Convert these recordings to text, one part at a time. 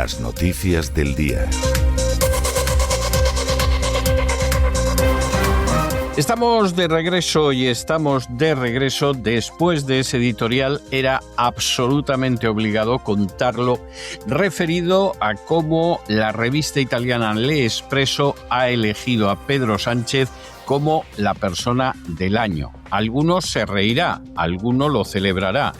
Las noticias del día. Estamos de regreso después de ese editorial. Era absolutamente obligado contarlo, referido a cómo la revista italiana L'Espresso ha elegido a Pedro Sánchez como la persona del año. Alguno se reirá, alguno lo celebrará.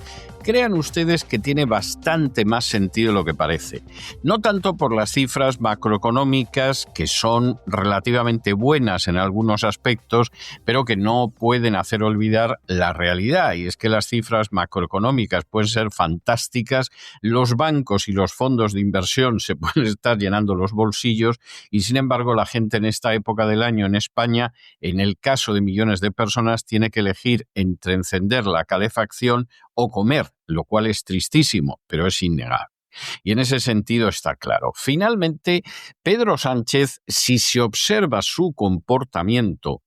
Crean ustedes que tiene bastante más sentido de lo que parece. No tanto por las cifras macroeconómicas, que son relativamente buenas en algunos aspectos, pero que no pueden hacer olvidar la realidad. Y es que las cifras macroeconómicas pueden ser fantásticas, los bancos y los fondos de inversión se pueden estar llenando los bolsillos y, sin embargo, la gente en esta época del año en España, en el caso de millones de personas, tiene que elegir entre encender la calefacción o comer, lo cual es tristísimo, pero es innegable. Y en ese sentido está claro. Finalmente, Pedro Sánchez, si se observa su comportamiento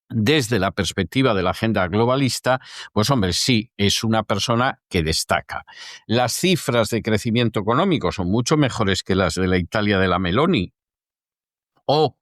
desde la perspectiva de la agenda globalista, pues hombre, sí, es una persona que destaca. Las cifras de crecimiento económico son mucho mejores que las de la Italia de la Meloni o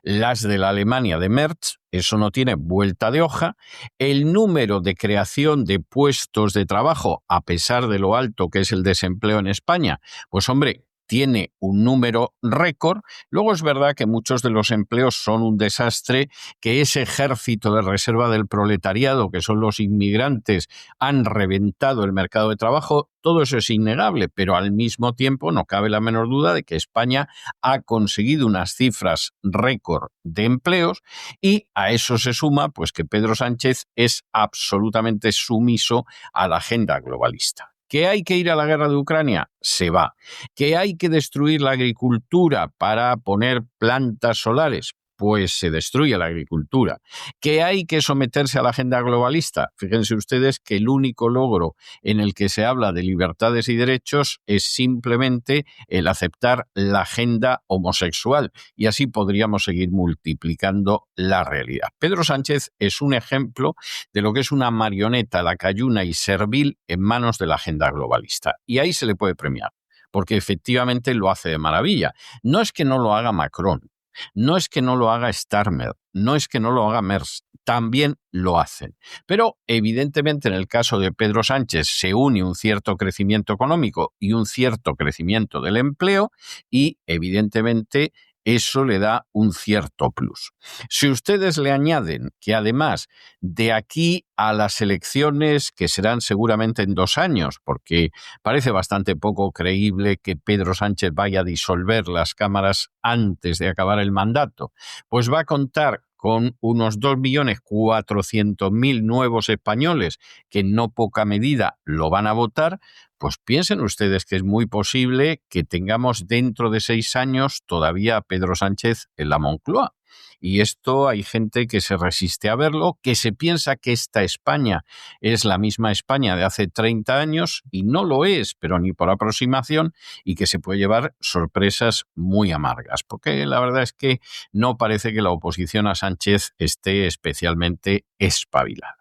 las de la Alemania de Merz. Eso no tiene vuelta de hoja. El número de creación de puestos de trabajo, a pesar de lo alto que es el desempleo en España, pues hombre, tiene un número récord. Luego es verdad que muchos de los empleos son un desastre, que ese ejército de reserva del proletariado, que son los inmigrantes, han reventado el mercado de trabajo. Todo eso es innegable, pero al mismo tiempo no cabe la menor duda de que España ha conseguido unas cifras récord de empleos, y a eso se suma pues que Pedro Sánchez es absolutamente sumiso a la agenda globalista. ¿Que hay que ir a la guerra de Ucrania? Se va. ¿Que hay que destruir la agricultura para poner plantas solares? Pues se destruye la agricultura. ¿Que hay que someterse a la agenda globalista? Fíjense ustedes que el único logro en el que se habla de libertades y derechos es simplemente el aceptar la agenda homosexual, y así podríamos seguir multiplicando la realidad. Pedro Sánchez es un ejemplo de lo que es una marioneta lacayuna y servil en manos de la agenda globalista, y ahí se le puede premiar, porque efectivamente lo hace de maravilla. No es que no lo haga Macron, no es que no lo haga Starmer, no es que no lo haga Merz, también lo hacen. Pero evidentemente en el caso de Pedro Sánchez se une un cierto crecimiento económico y un cierto crecimiento del empleo, y evidentemente eso le da un cierto plus. Si ustedes le añaden que además de aquí a las elecciones, que serán seguramente en 2 años, porque parece bastante poco creíble que Pedro Sánchez vaya a disolver las cámaras antes de acabar el mandato, pues va a contar con unos 2.400.000 nuevos españoles que en no poca medida lo van a votar, pues piensen ustedes que es muy posible que tengamos dentro de 6 años todavía a Pedro Sánchez en la Moncloa. Y esto hay gente que se resiste a verlo, que se piensa que esta España es la misma España de hace 30 años, y no lo es, pero ni por aproximación, y que se puede llevar sorpresas muy amargas, porque la verdad es que no parece que la oposición a Sánchez esté especialmente espabilada.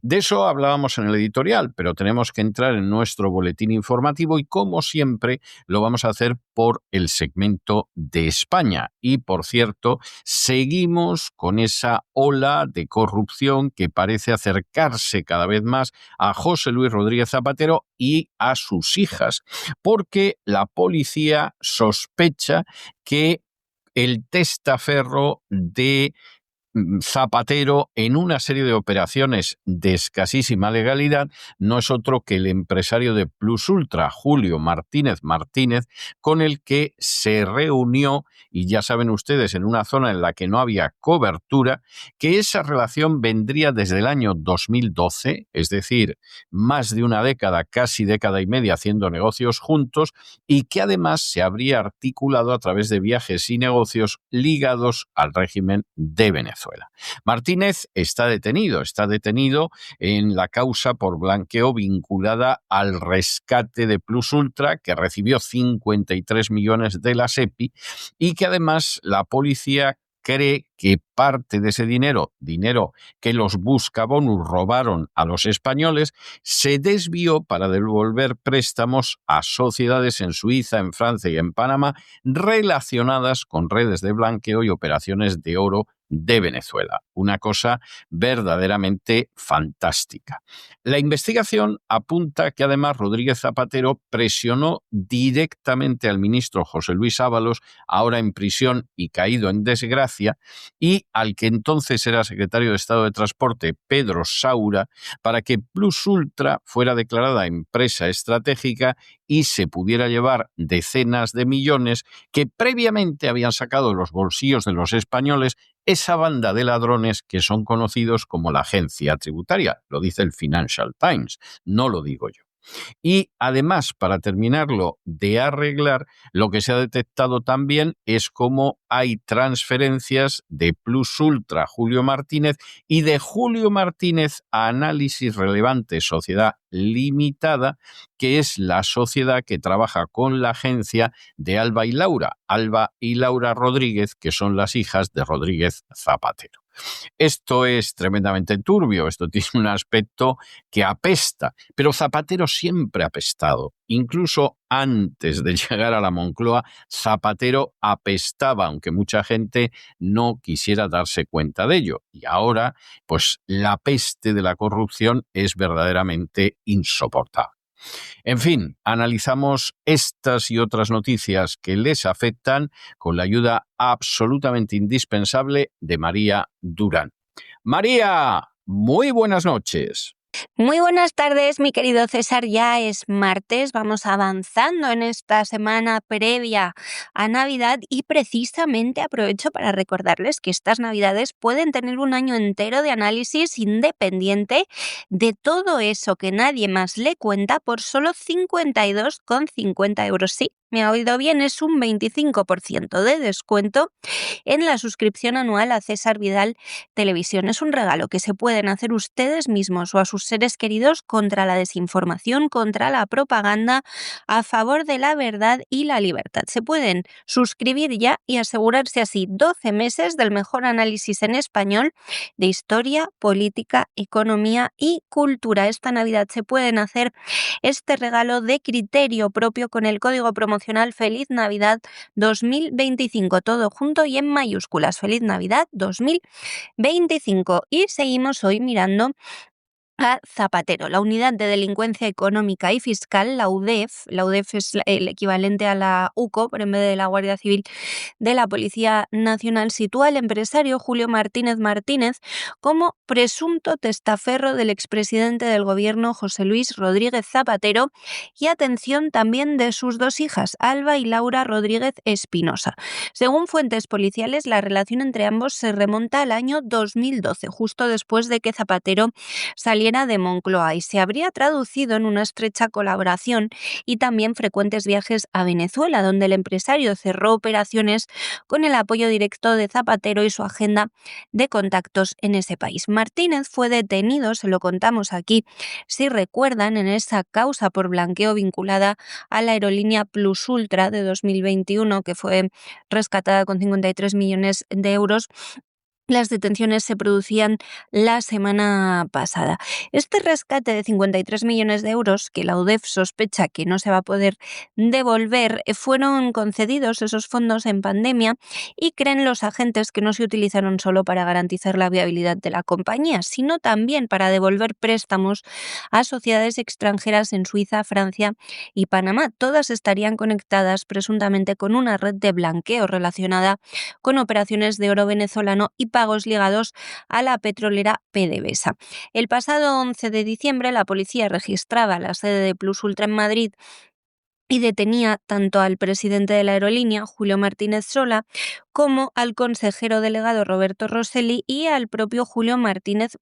De eso hablábamos en el editorial, pero tenemos que entrar en nuestro boletín informativo y, como siempre, lo vamos a hacer por el segmento de España. Y, por cierto, seguimos con esa ola de corrupción que parece acercarse cada vez más a José Luis Rodríguez Zapatero y a sus hijas, porque la policía sospecha que el testaferro de Zapatero en una serie de operaciones de escasísima legalidad no es otro que el empresario de Plus Ultra, Julio Martínez Martínez, con el que se reunió, y ya saben ustedes, en una zona en la que no había cobertura, que esa relación vendría desde el año 2012, es decir, más de una década, casi década y media haciendo negocios juntos, y que además se habría articulado a través de viajes y negocios ligados al régimen de Venezuela. Martínez está detenido en la causa por blanqueo vinculada al rescate de Plus Ultra, que recibió 53 millones de la SEPI, y que además la policía cree que parte de ese dinero que los buscabonus robaron a los españoles, se desvió para devolver préstamos a sociedades en Suiza, en Francia y en Panamá relacionadas con redes de blanqueo y operaciones de oro de Venezuela. Una cosa verdaderamente fantástica. La investigación apunta que además Rodríguez Zapatero presionó directamente al ministro José Luis Ábalos, ahora en prisión y caído en desgracia, y al que entonces era secretario de Estado de Transporte, Pedro Saura, para que Plus Ultra fuera declarada empresa estratégica y se pudiera llevar decenas de millones que previamente habían sacado de los bolsillos de los españoles esa banda de ladrones que son conocidos como la agencia tributaria. Lo dice el Financial Times, no lo digo yo. Y además, para terminarlo de arreglar, lo que se ha detectado también es cómo hay transferencias de Plus Ultra a Julio Martínez y de Julio Martínez a Análisis Relevante Sociedad Limitada, que es la sociedad que trabaja con la agencia de Alba y Laura Rodríguez, que son las hijas de Rodríguez Zapatero. Esto es tremendamente turbio, esto tiene un aspecto que apesta, pero Zapatero siempre ha apestado. Incluso antes de llegar a la Moncloa, Zapatero apestaba, aunque mucha gente no quisiera darse cuenta de ello. Y ahora, pues la peste de la corrupción es verdaderamente insoportable. En fin, analizamos estas y otras noticias que les afectan con la ayuda absolutamente indispensable de María Durán. María, muy buenas noches. Muy buenas tardes, mi querido César. Ya es martes, vamos avanzando en esta semana previa a Navidad y precisamente aprovecho para recordarles que estas Navidades pueden tener un año entero de análisis independiente de todo eso que nadie más le cuenta por solo 52,50 euros. Sí, me ha oído bien, es un 25% de descuento en la suscripción anual a César Vidal Televisión. Es un regalo que se pueden hacer ustedes mismos o a sus seres queridos contra la desinformación, contra la propaganda, a favor de la verdad y la libertad. Se pueden suscribir ya y asegurarse así 12 meses del mejor análisis en español de historia, política, economía y cultura. Esta Navidad se pueden hacer este regalo de criterio propio con el código promocional Feliz Navidad 2025, todo junto y en mayúsculas. Feliz Navidad 2025. Y seguimos hoy mirando a Zapatero, la Unidad de Delincuencia Económica y Fiscal, la UDEF. La UDEF es el equivalente a la UCO, pero en vez de la Guardia Civil de la Policía Nacional, sitúa al empresario Julio Martínez como presunto testaferro del expresidente del gobierno José Luis Rodríguez Zapatero y atención también de sus dos hijas, Alba y Laura Rodríguez Espinosa. Según fuentes policiales, la relación entre ambos se remonta al año 2012, justo después de que Zapatero saliera de Moncloa, y se habría traducido en una estrecha colaboración y también frecuentes viajes a Venezuela, donde el empresario cerró operaciones con el apoyo directo de Zapatero y su agenda de contactos en ese país. Martínez fue detenido, se lo contamos aquí, si recuerdan, en esa causa por blanqueo vinculada a la aerolínea Plus Ultra de 2021, que fue rescatada con 53 millones de euros. Las detenciones se producían la semana pasada. Este rescate de 53 millones de euros, que la UDEF sospecha que no se va a poder devolver, fueron concedidos esos fondos en pandemia y creen los agentes que no se utilizaron solo para garantizar la viabilidad de la compañía, sino también para devolver préstamos a sociedades extranjeras en Suiza, Francia y Panamá. Todas estarían conectadas presuntamente con una red de blanqueo relacionada con operaciones de oro venezolano y pagos ligados a la petrolera PDVSA. El pasado 11 de diciembre la policía registraba la sede de Plus Ultra en Madrid y detenía tanto al presidente de la aerolínea, Julio Martínez Sola, como al consejero delegado Roberto Rosselli y al propio Julio Martínez,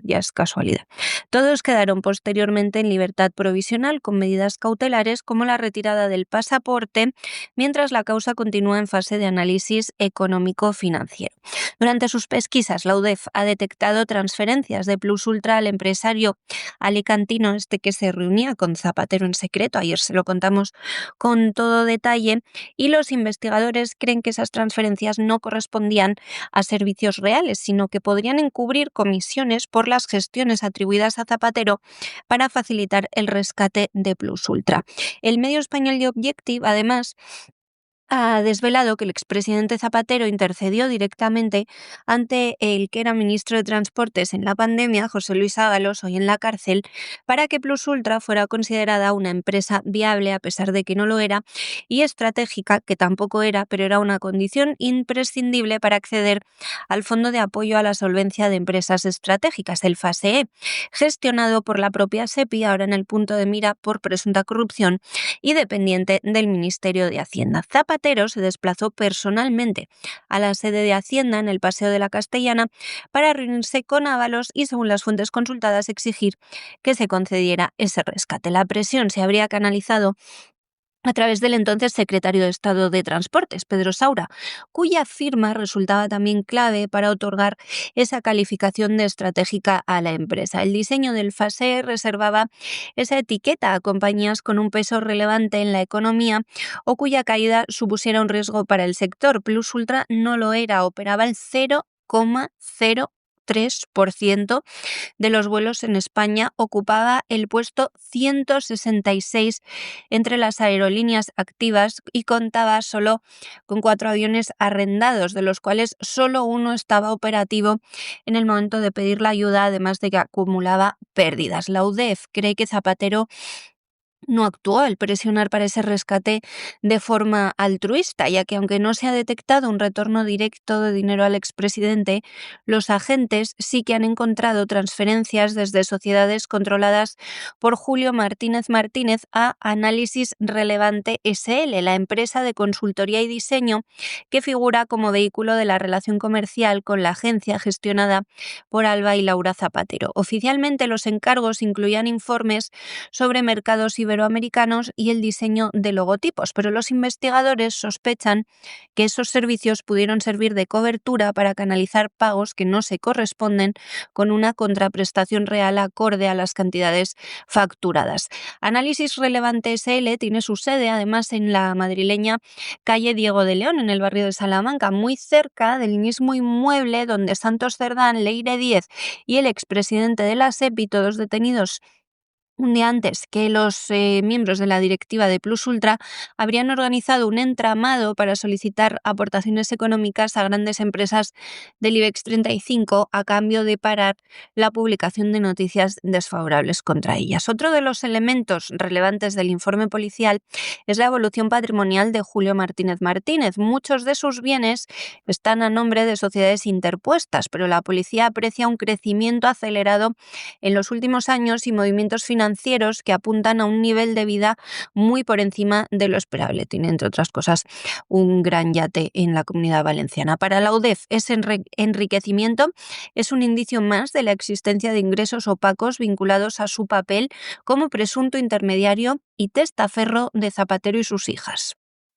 ya es casualidad. Todos quedaron posteriormente en libertad provisional con medidas cautelares como la retirada del pasaporte, mientras la causa continúa en fase de análisis económico-financiero. Durante sus pesquisas, la UDEF ha detectado transferencias de Plus Ultra al empresario alicantino que se reunía con Zapatero en secreto. Ayer se lo contamos con todo detalle, y los investigadores creen que esas transferencias transferencias no correspondían a servicios reales, sino que podrían encubrir comisiones por las gestiones atribuidas a Zapatero para facilitar el rescate de Plus Ultra. El medio español The Objective, además, ha desvelado que el expresidente Zapatero intercedió directamente ante el que era ministro de Transportes en la pandemia, José Luis Ábalos, hoy en la cárcel, para que Plus Ultra fuera considerada una empresa viable, a pesar de que no lo era, y estratégica, que tampoco era, pero era una condición imprescindible para acceder al Fondo de Apoyo a la Solvencia de Empresas Estratégicas, el FASEE, gestionado por la propia SEPI, ahora en el punto de mira por presunta corrupción y dependiente del Ministerio de Hacienda. Zapatero se desplazó personalmente a la sede de Hacienda en el Paseo de la Castellana para reunirse con Ábalos y, según las fuentes consultadas, exigir que se concediera ese rescate. La presión se habría canalizado a través del entonces secretario de Estado de Transportes, Pedro Saura, cuya firma resultaba también clave para otorgar esa calificación de estratégica a la empresa. El diseño del FASE reservaba esa etiqueta a compañías con un peso relevante en la economía o cuya caída supusiera un riesgo para el sector. Plus Ultra no lo era, operaba el 0,03% de los vuelos en España, ocupaba el puesto 166 entre las aerolíneas activas y contaba solo con 4 aviones arrendados, de los cuales solo uno estaba operativo en el momento de pedir la ayuda, además de que acumulaba pérdidas. La UDEF cree que Zapatero no actuó al presionar para ese rescate de forma altruista, ya que aunque no se ha detectado un retorno directo de dinero al expresidente, los agentes sí que han encontrado transferencias desde sociedades controladas por Julio Martínez Martínez a Análisis Relevante SL, la empresa de consultoría y diseño que figura como vehículo de la relación comercial con la agencia gestionada por Alba y Laura Zapatero. Oficialmente, los encargos incluían informes sobre mercados iberoamericanos y el diseño de logotipos, pero los investigadores sospechan que esos servicios pudieron servir de cobertura para canalizar pagos que no se corresponden con una contraprestación real acorde a las cantidades facturadas. Análisis Relevante SL tiene su sede además en la madrileña calle Diego de León, en el barrio de Salamanca, muy cerca del mismo inmueble donde Santos Cerdán, Leire Díez y el expresidente de la SEPI, todos detenidos un día antes que los miembros de la directiva de Plus Ultra, habrían organizado un entramado para solicitar aportaciones económicas a grandes empresas del IBEX 35 a cambio de parar la publicación de noticias desfavorables contra ellas. Otro de los elementos relevantes del informe policial es la evolución patrimonial de Julio Martínez Martínez. Muchos de sus bienes están a nombre de sociedades interpuestas, pero la policía aprecia un crecimiento acelerado en los últimos años y movimientos financieros que apuntan a un nivel de vida muy por encima de lo esperable. Tiene, entre otras cosas, un gran yate en la Comunidad Valenciana. Para la UDEF, ese enriquecimiento es un indicio más de la existencia de ingresos opacos vinculados a su papel como presunto intermediario y testaferro de Zapatero y sus hijas.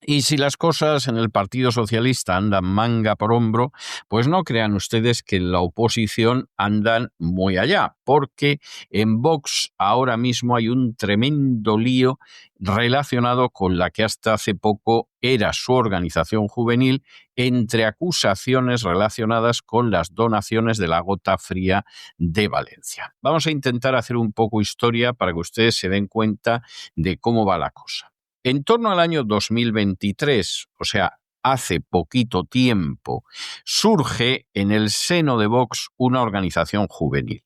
Y si las cosas en el Partido Socialista andan manga por hombro, pues no crean ustedes que en la oposición andan muy allá, porque en Vox ahora mismo hay un tremendo lío relacionado con la que hasta hace poco era su organización juvenil, entre acusaciones relacionadas con las donaciones de la Gota Fría de Valencia. Vamos a intentar hacer un poco historia para que ustedes se den cuenta de cómo va la cosa. En torno al año 2023, o sea, hace poquito tiempo, surge en el seno de Vox una organización juvenil.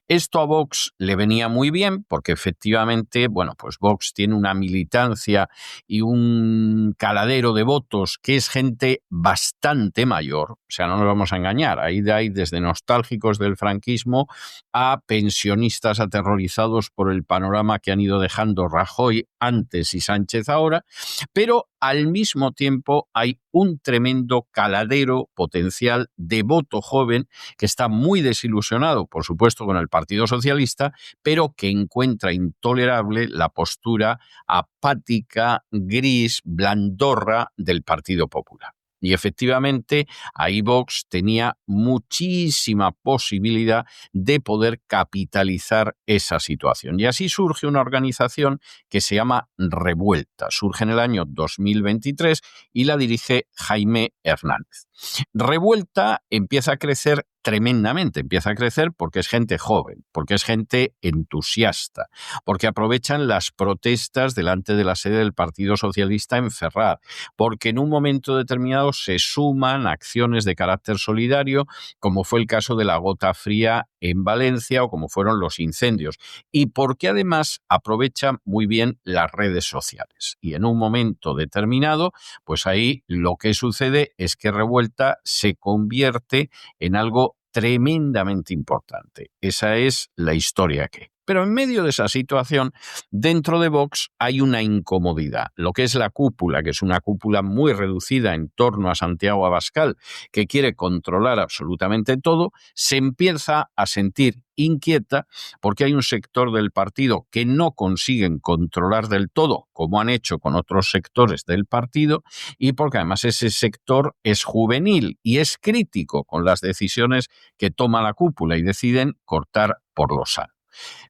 Esto a Vox le venía muy bien porque efectivamente, bueno, pues Vox tiene una militancia y un caladero de votos que es gente bastante mayor, o sea, no nos vamos a engañar, ahí hay desde nostálgicos del franquismo a pensionistas aterrorizados por el panorama que han ido dejando Rajoy antes y Sánchez ahora, pero al mismo tiempo hay un tremendo caladero potencial de voto joven que está muy desilusionado, por supuesto, con el Partido Socialista, pero que encuentra intolerable la postura apática, gris, blandorra del Partido Popular. Y efectivamente, ahí Vox tenía muchísima posibilidad de poder capitalizar esa situación. Y así surge una organización que se llama Revuelta. Surge en el año 2023 y la dirige Jaime Hernández. Revuelta empieza a crecer tremendamente, empieza a crecer porque es gente joven, porque es gente entusiasta, porque aprovechan las protestas delante de la sede del Partido Socialista en Ferraz, porque en un momento determinado se suman acciones de carácter solidario, como fue el caso de la gota fría en Valencia o como fueron los incendios, y porque además aprovechan muy bien las redes sociales. Y en un momento determinado, pues ahí lo que sucede es que Revuelta se convierte en algo tremendamente importante. Esa es la historia que. Pero en medio de esa situación, dentro de Vox hay una incomodidad. Lo que es la cúpula, que es una cúpula muy reducida en torno a Santiago Abascal, que quiere controlar absolutamente todo, se empieza a sentir inquieta porque hay un sector del partido que no consiguen controlar del todo, como han hecho con otros sectores del partido, y porque además ese sector es juvenil y es crítico con las decisiones que toma la cúpula y deciden cortar por lo sano.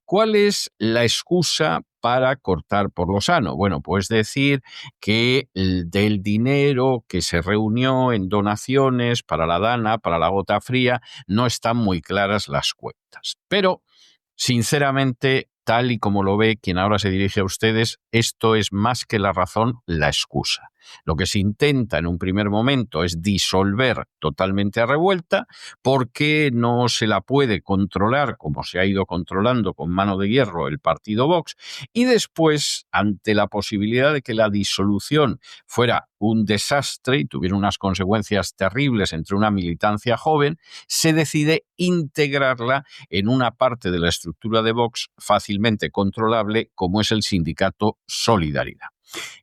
¿Cuál es la excusa para cortar por lo sano? Bueno, pues decir que del dinero que se reunió en donaciones para la Dana, para la gota fría, no están muy claras las cuentas. Pero, sinceramente, tal y como lo ve quien ahora se dirige a ustedes, esto es más que la razón, la excusa. Lo que se intenta en un primer momento es disolver totalmente a Revuelta porque no se la puede controlar como se ha ido controlando con mano de hierro el partido Vox, y después, ante la posibilidad de que la disolución fuera un desastre y tuviera unas consecuencias terribles entre una militancia joven, se decide integrarla en una parte de la estructura de Vox fácilmente controlable como es el sindicato Solidaridad.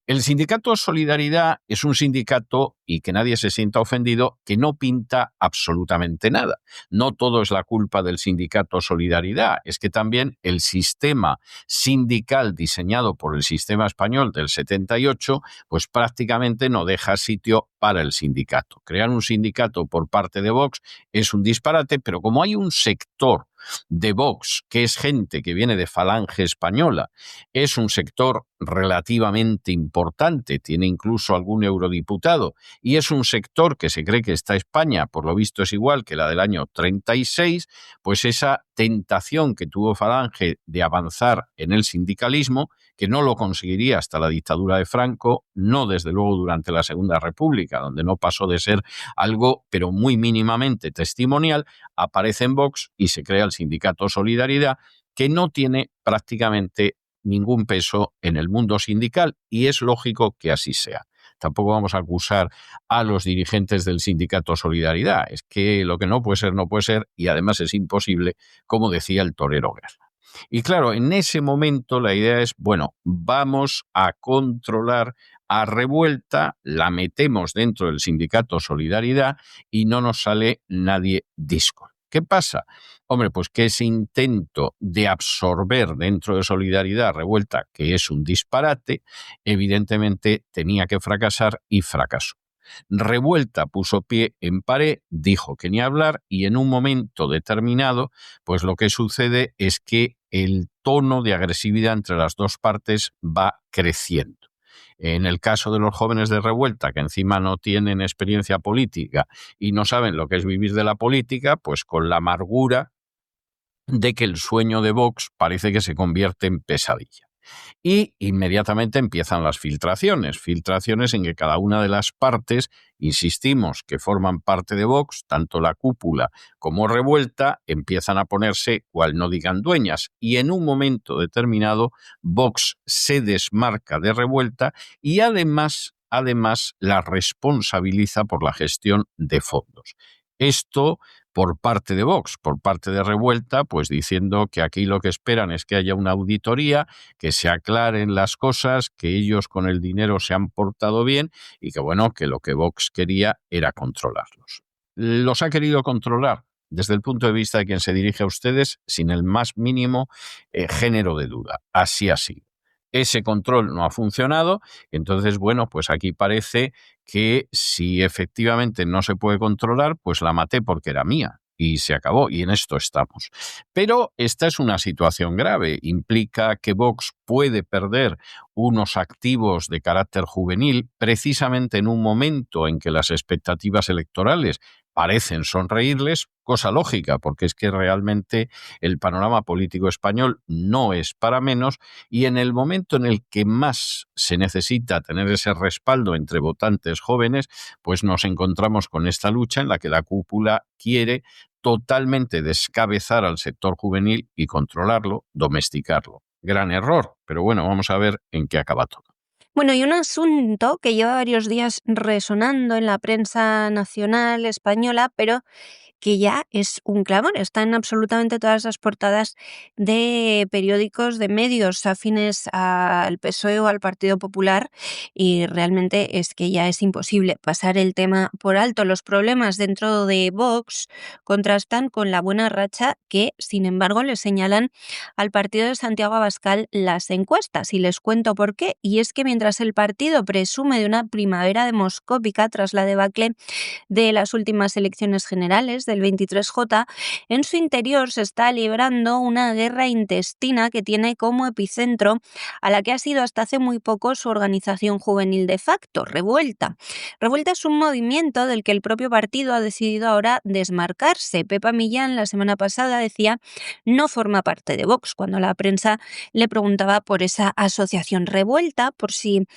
El sindicato Solidaridad es un sindicato, y que nadie se sienta ofendido, que no pinta absolutamente nada. No todo es la culpa del sindicato Solidaridad, es que también el sistema sindical diseñado por el sistema español del 78, pues prácticamente no deja sitio para el sindicato. Crear un sindicato por parte de Vox es un disparate, pero como hay un sector de Vox, que es gente que viene de Falange Española, es un sector relativamente importante, tiene incluso algún eurodiputado, y es un sector que se cree que está España, por lo visto es igual que la del año 36, pues esa tentación que tuvo Falange de avanzar en el sindicalismo, que no lo conseguiría hasta la dictadura de Franco, no desde luego durante la Segunda República, donde no pasó de ser algo, pero muy mínimamente testimonial, aparece en Vox y se crea el sindicato Solidaridad, que no tiene prácticamente ningún peso en el mundo sindical, y es lógico que así sea. Tampoco vamos a acusar a los dirigentes del sindicato Solidaridad. Es que lo que no puede ser, y además es imposible, como decía el torero Guerra. Y claro, en ese momento la idea es, bueno, vamos a controlar a Revuelta, la metemos dentro del sindicato Solidaridad y no nos sale nadie díscolo. ¿Qué pasa? Hombre, pues que ese intento de absorber dentro de Solidaridad Revuelta, que es un disparate, evidentemente tenía que fracasar y fracasó. Revuelta puso pie en pared, dijo que ni hablar, y en un momento determinado, pues lo que sucede es que el tono de agresividad entre las dos partes va creciendo. En el caso de los jóvenes de Revuelta, que encima no tienen experiencia política y no saben lo que es vivir de la política, pues con la amargura de que el sueño de Vox parece que se convierte en pesadilla. Y inmediatamente empiezan las filtraciones en que cada una de las partes, insistimos, que forman parte de Vox, tanto la cúpula como Revuelta, empiezan a ponerse cual no digan dueñas, y en un momento determinado Vox se desmarca de Revuelta y además la responsabiliza por la gestión de fondos. Esto por parte de Vox, por parte de Revuelta, pues diciendo que aquí lo que esperan es que haya una auditoría, que se aclaren las cosas, que ellos con el dinero se han portado bien y que bueno, que lo que Vox quería era controlarlos. Los ha querido controlar desde el punto de vista de quien se dirige a ustedes sin el más mínimo género de duda. Así ha sido. Ese control no ha funcionado, entonces, bueno, pues aquí parece que si efectivamente no se puede controlar, pues la maté porque era mía y se acabó, y en esto estamos. Pero esta es una situación grave, implica que Vox puede perder unos activos de carácter juvenil precisamente en un momento en que las expectativas electorales parecen sonreírles, cosa lógica, porque es que realmente el panorama político español no es para menos, y en el momento en el que más se necesita tener ese respaldo entre votantes jóvenes, pues nos encontramos con esta lucha en la que la cúpula quiere totalmente descabezar al sector juvenil y controlarlo, domesticarlo. Gran error, pero bueno, vamos a ver en qué acaba todo. Bueno, y un asunto que lleva varios días resonando en la prensa nacional española, pero que ya es un clamor. Está en absolutamente todas las portadas de periódicos, de medios afines al PSOE o al Partido Popular, y realmente es que ya es imposible pasar el tema por alto. Los problemas dentro de Vox contrastan con la buena racha que, sin embargo, le señalan al partido de Santiago Abascal las encuestas. Y les cuento por qué. Y es que mientras el partido presume de una primavera demoscópica tras la debacle de las últimas elecciones generales del 23J, en su interior se está librando una guerra intestina que tiene como epicentro a la que ha sido hasta hace muy poco su organización juvenil de facto, Revuelta. Revuelta es un movimiento del que el propio partido ha decidido ahora desmarcarse. Pepa Millán la semana pasada decía no forma parte de Vox, cuando la prensa le preguntaba por esa asociación Revuelta, por si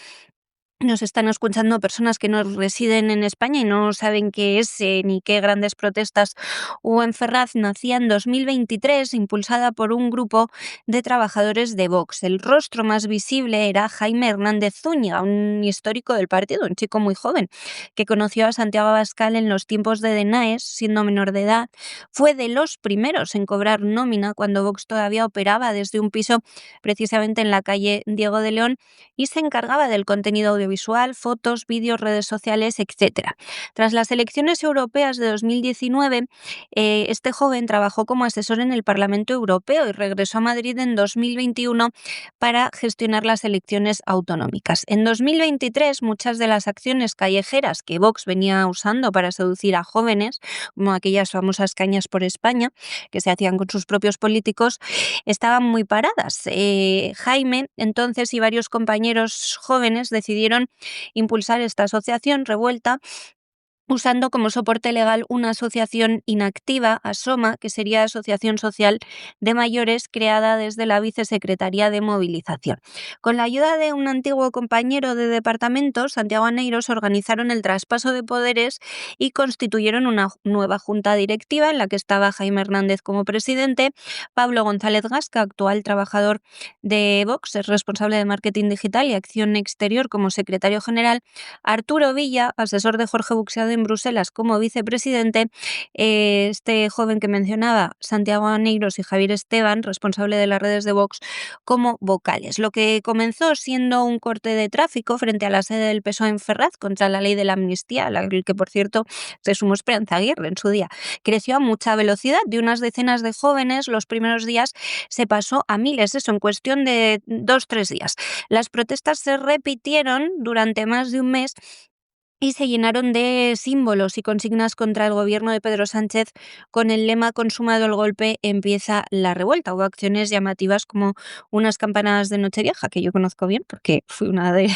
nos están escuchando personas que no residen en España y no saben qué es ni qué grandes protestas hubo en Ferraz. Nacía en 2023, impulsada por un grupo de trabajadores de Vox. El rostro más visible era Jaime Hernández Zúñiga, un histórico del partido, un chico muy joven, que conoció a Santiago Abascal en los tiempos de Denaes, siendo menor de edad. Fue de los primeros en cobrar nómina cuando Vox todavía operaba desde un piso precisamente en la calle Diego de León, y se encargaba del contenido audiovisual, fotos, vídeos, redes sociales, etc. Tras las elecciones europeas de 2019, este joven trabajó como asesor en el Parlamento Europeo y regresó a Madrid en 2021 para gestionar las elecciones autonómicas. En 2023, muchas de las acciones callejeras que Vox venía usando para seducir a jóvenes, como aquellas famosas cañas por España, que se hacían con sus propios políticos, estaban muy paradas. Jaime, entonces, y varios compañeros jóvenes decidieron impulsar esta asociación Revuelta, usando como soporte legal una asociación inactiva, ASOMA, que sería Asociación Social de Mayores, creada desde la Vicesecretaría de Movilización. Con la ayuda de un antiguo compañero de departamento, Santiago Aneiros, organizaron el traspaso de poderes y constituyeron una nueva junta directiva en la que estaba Jaime Hernández como presidente, Pablo González Gasca, actual trabajador de Vox, es responsable de marketing digital y acción exterior como secretario general, Arturo Villa, asesor de Jorge Buxado en Bruselas como vicepresidente, este joven que mencionaba, Santiago Aneiros, y Javier Esteban, responsable de las redes de Vox, como vocales. Lo que comenzó siendo un corte de tráfico frente a la sede del PSOE en Ferraz contra la ley de la amnistía, a la que, por cierto, se sumó Esperanza Aguirre en su día, creció a mucha velocidad. De unas decenas de jóvenes los primeros días se pasó a miles, eso en cuestión de 2-3 días. Las protestas se repitieron durante más de un mes y se llenaron de símbolos y consignas contra el gobierno de Pedro Sánchez con el lema "consumado el golpe, empieza la revuelta". Hubo acciones llamativas como unas campanadas de Nochevieja, que yo conozco bien porque fui una de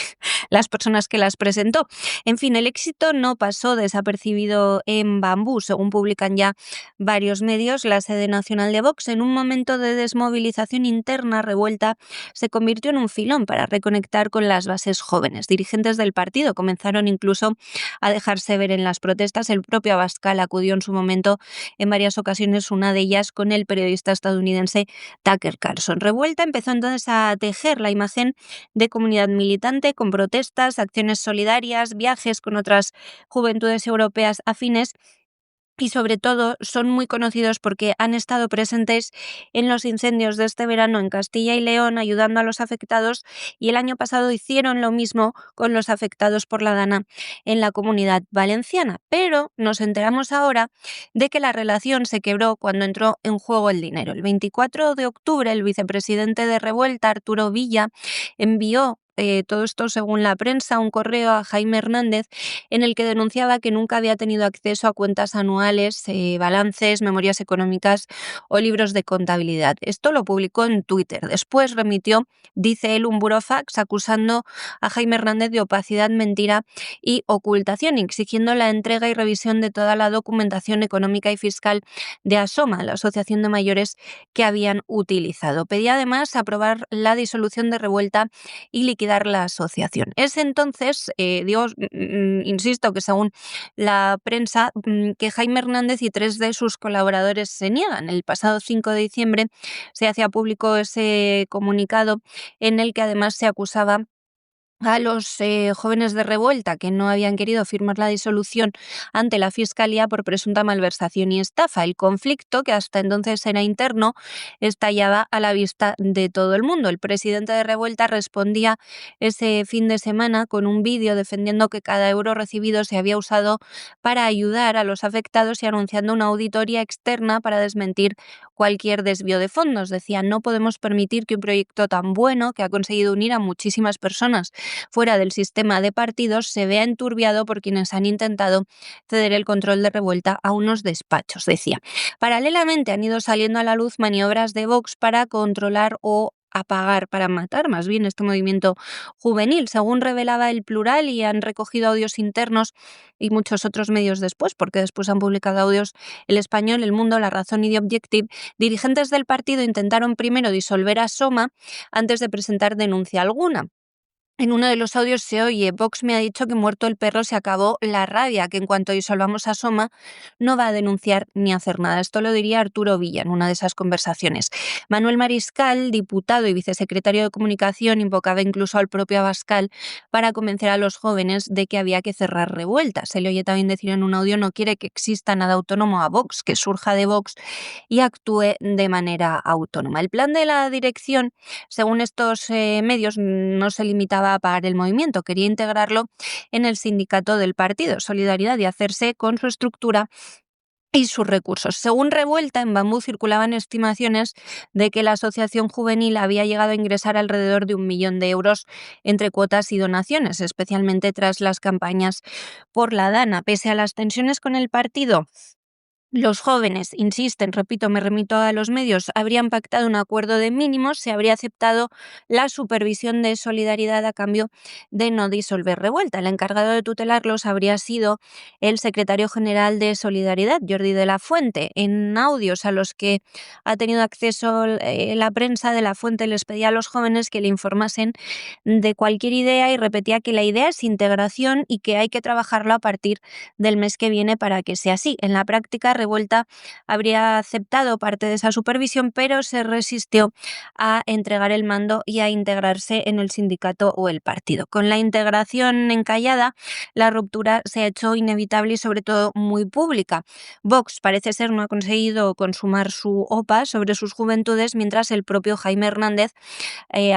las personas que las presentó. En fin, el éxito no pasó desapercibido en Bambú. Según publican ya varios medios, la sede nacional de Vox, en un momento de desmovilización interna, Revuelta se convirtió en un filón para reconectar con las bases jóvenes. Dirigentes del partido comenzaron incluso a dejarse ver en las protestas. El propio Abascal acudió en su momento en varias ocasiones, una de ellas con el periodista estadounidense Tucker Carlson. Revuelta empezó entonces a tejer la imagen de comunidad militante con protestas, acciones solidarias, viajes con otras juventudes europeas afines, y sobre todo son muy conocidos porque han estado presentes en los incendios de este verano en Castilla y León, ayudando a los afectados, y el año pasado hicieron lo mismo con los afectados por la Dana en la Comunidad Valenciana. Pero nos enteramos ahora de que la relación se quebró cuando entró en juego el dinero. El 24 de octubre, el vicepresidente de Revuelta, Arturo Villa, envió todo esto según la prensa, un correo a Jaime Hernández en el que denunciaba que nunca había tenido acceso a cuentas anuales, balances, memorias económicas o libros de contabilidad. Esto lo publicó en Twitter. Después remitió, dice él, un burofax acusando a Jaime Hernández de opacidad, mentira y ocultación, exigiendo la entrega y revisión de toda la documentación económica y fiscal de Asoma, la asociación de mayores que habían utilizado. Pedía además aprobar la disolución de Revuelta y liquidar la asociación. Es entonces, insisto que según la prensa, que Jaime Hernández y 3 de sus colaboradores se niegan. El pasado 5 de diciembre se hacía público ese comunicado en el que además se acusaba a los jóvenes de Revuelta que no habían querido firmar la disolución ante la Fiscalía por presunta malversación y estafa. El conflicto, que hasta entonces era interno, estallaba a la vista de todo el mundo. El presidente de Revuelta respondía ese fin de semana con un vídeo defendiendo que cada euro recibido se había usado para ayudar a los afectados y anunciando una auditoría externa para desmentir cualquier desvío de fondos. Decía: no podemos permitir que un proyecto tan bueno, que ha conseguido unir a muchísimas personas fuera del sistema de partidos, se vea enturbiado por quienes han intentado ceder el control de Revuelta a unos despachos, decía. Paralelamente han ido saliendo a la luz maniobras de Vox para controlar o apagar, para matar más bien, este movimiento juvenil, según revelaba El Plural, y han recogido audios internos y muchos otros medios después, porque después han publicado audios El Español, El Mundo, La Razón y The Objective. Dirigentes del partido intentaron primero disolver a Soma antes de presentar denuncia alguna. En uno de los audios se oye: Vox me ha dicho que muerto el perro se acabó la rabia, que en cuanto disolvamos a Soma no va a denunciar ni a hacer nada. Esto lo diría Arturo Villa en una de esas conversaciones. Manuel Mariscal, diputado y vicesecretario de Comunicación, invocaba incluso al propio Abascal para convencer a los jóvenes de que había que cerrar Revuelta. Se le oye también decir en un audio: no quiere que exista nada autónomo a Vox, que surja de Vox y actúe de manera autónoma. El plan de la dirección, según estos medios, no se limitaba a pagar el movimiento, quería integrarlo en el sindicato del partido, Solidaridad, y hacerse con su estructura y sus recursos. Según Revuelta, en Bambú circulaban estimaciones de que la asociación juvenil había llegado a ingresar alrededor de 1 millón de euros entre cuotas y donaciones, especialmente tras las campañas por la Dana. Pese a las tensiones con el partido, los jóvenes insisten, repito, me remito a los medios, habrían pactado un acuerdo de mínimos, se habría aceptado la supervisión de Solidaridad a cambio de no disolver Revuelta. El encargado de tutelarlos habría sido el secretario general de Solidaridad, Jordi de la Fuente. En audios a los que ha tenido acceso la prensa, de la Fuente les pedía a los jóvenes que le informasen de cualquier idea y repetía que la idea es integración y que hay que trabajarlo a partir del mes que viene para que sea así. En la práctica, Revuelta habría aceptado parte de esa supervisión, pero se resistió a entregar el mando y a integrarse en el sindicato o el partido. Con la integración encallada, la ruptura se ha hecho inevitable y sobre todo muy pública. Vox parece ser no ha conseguido consumar su OPA sobre sus juventudes, mientras el propio Jaime Hernández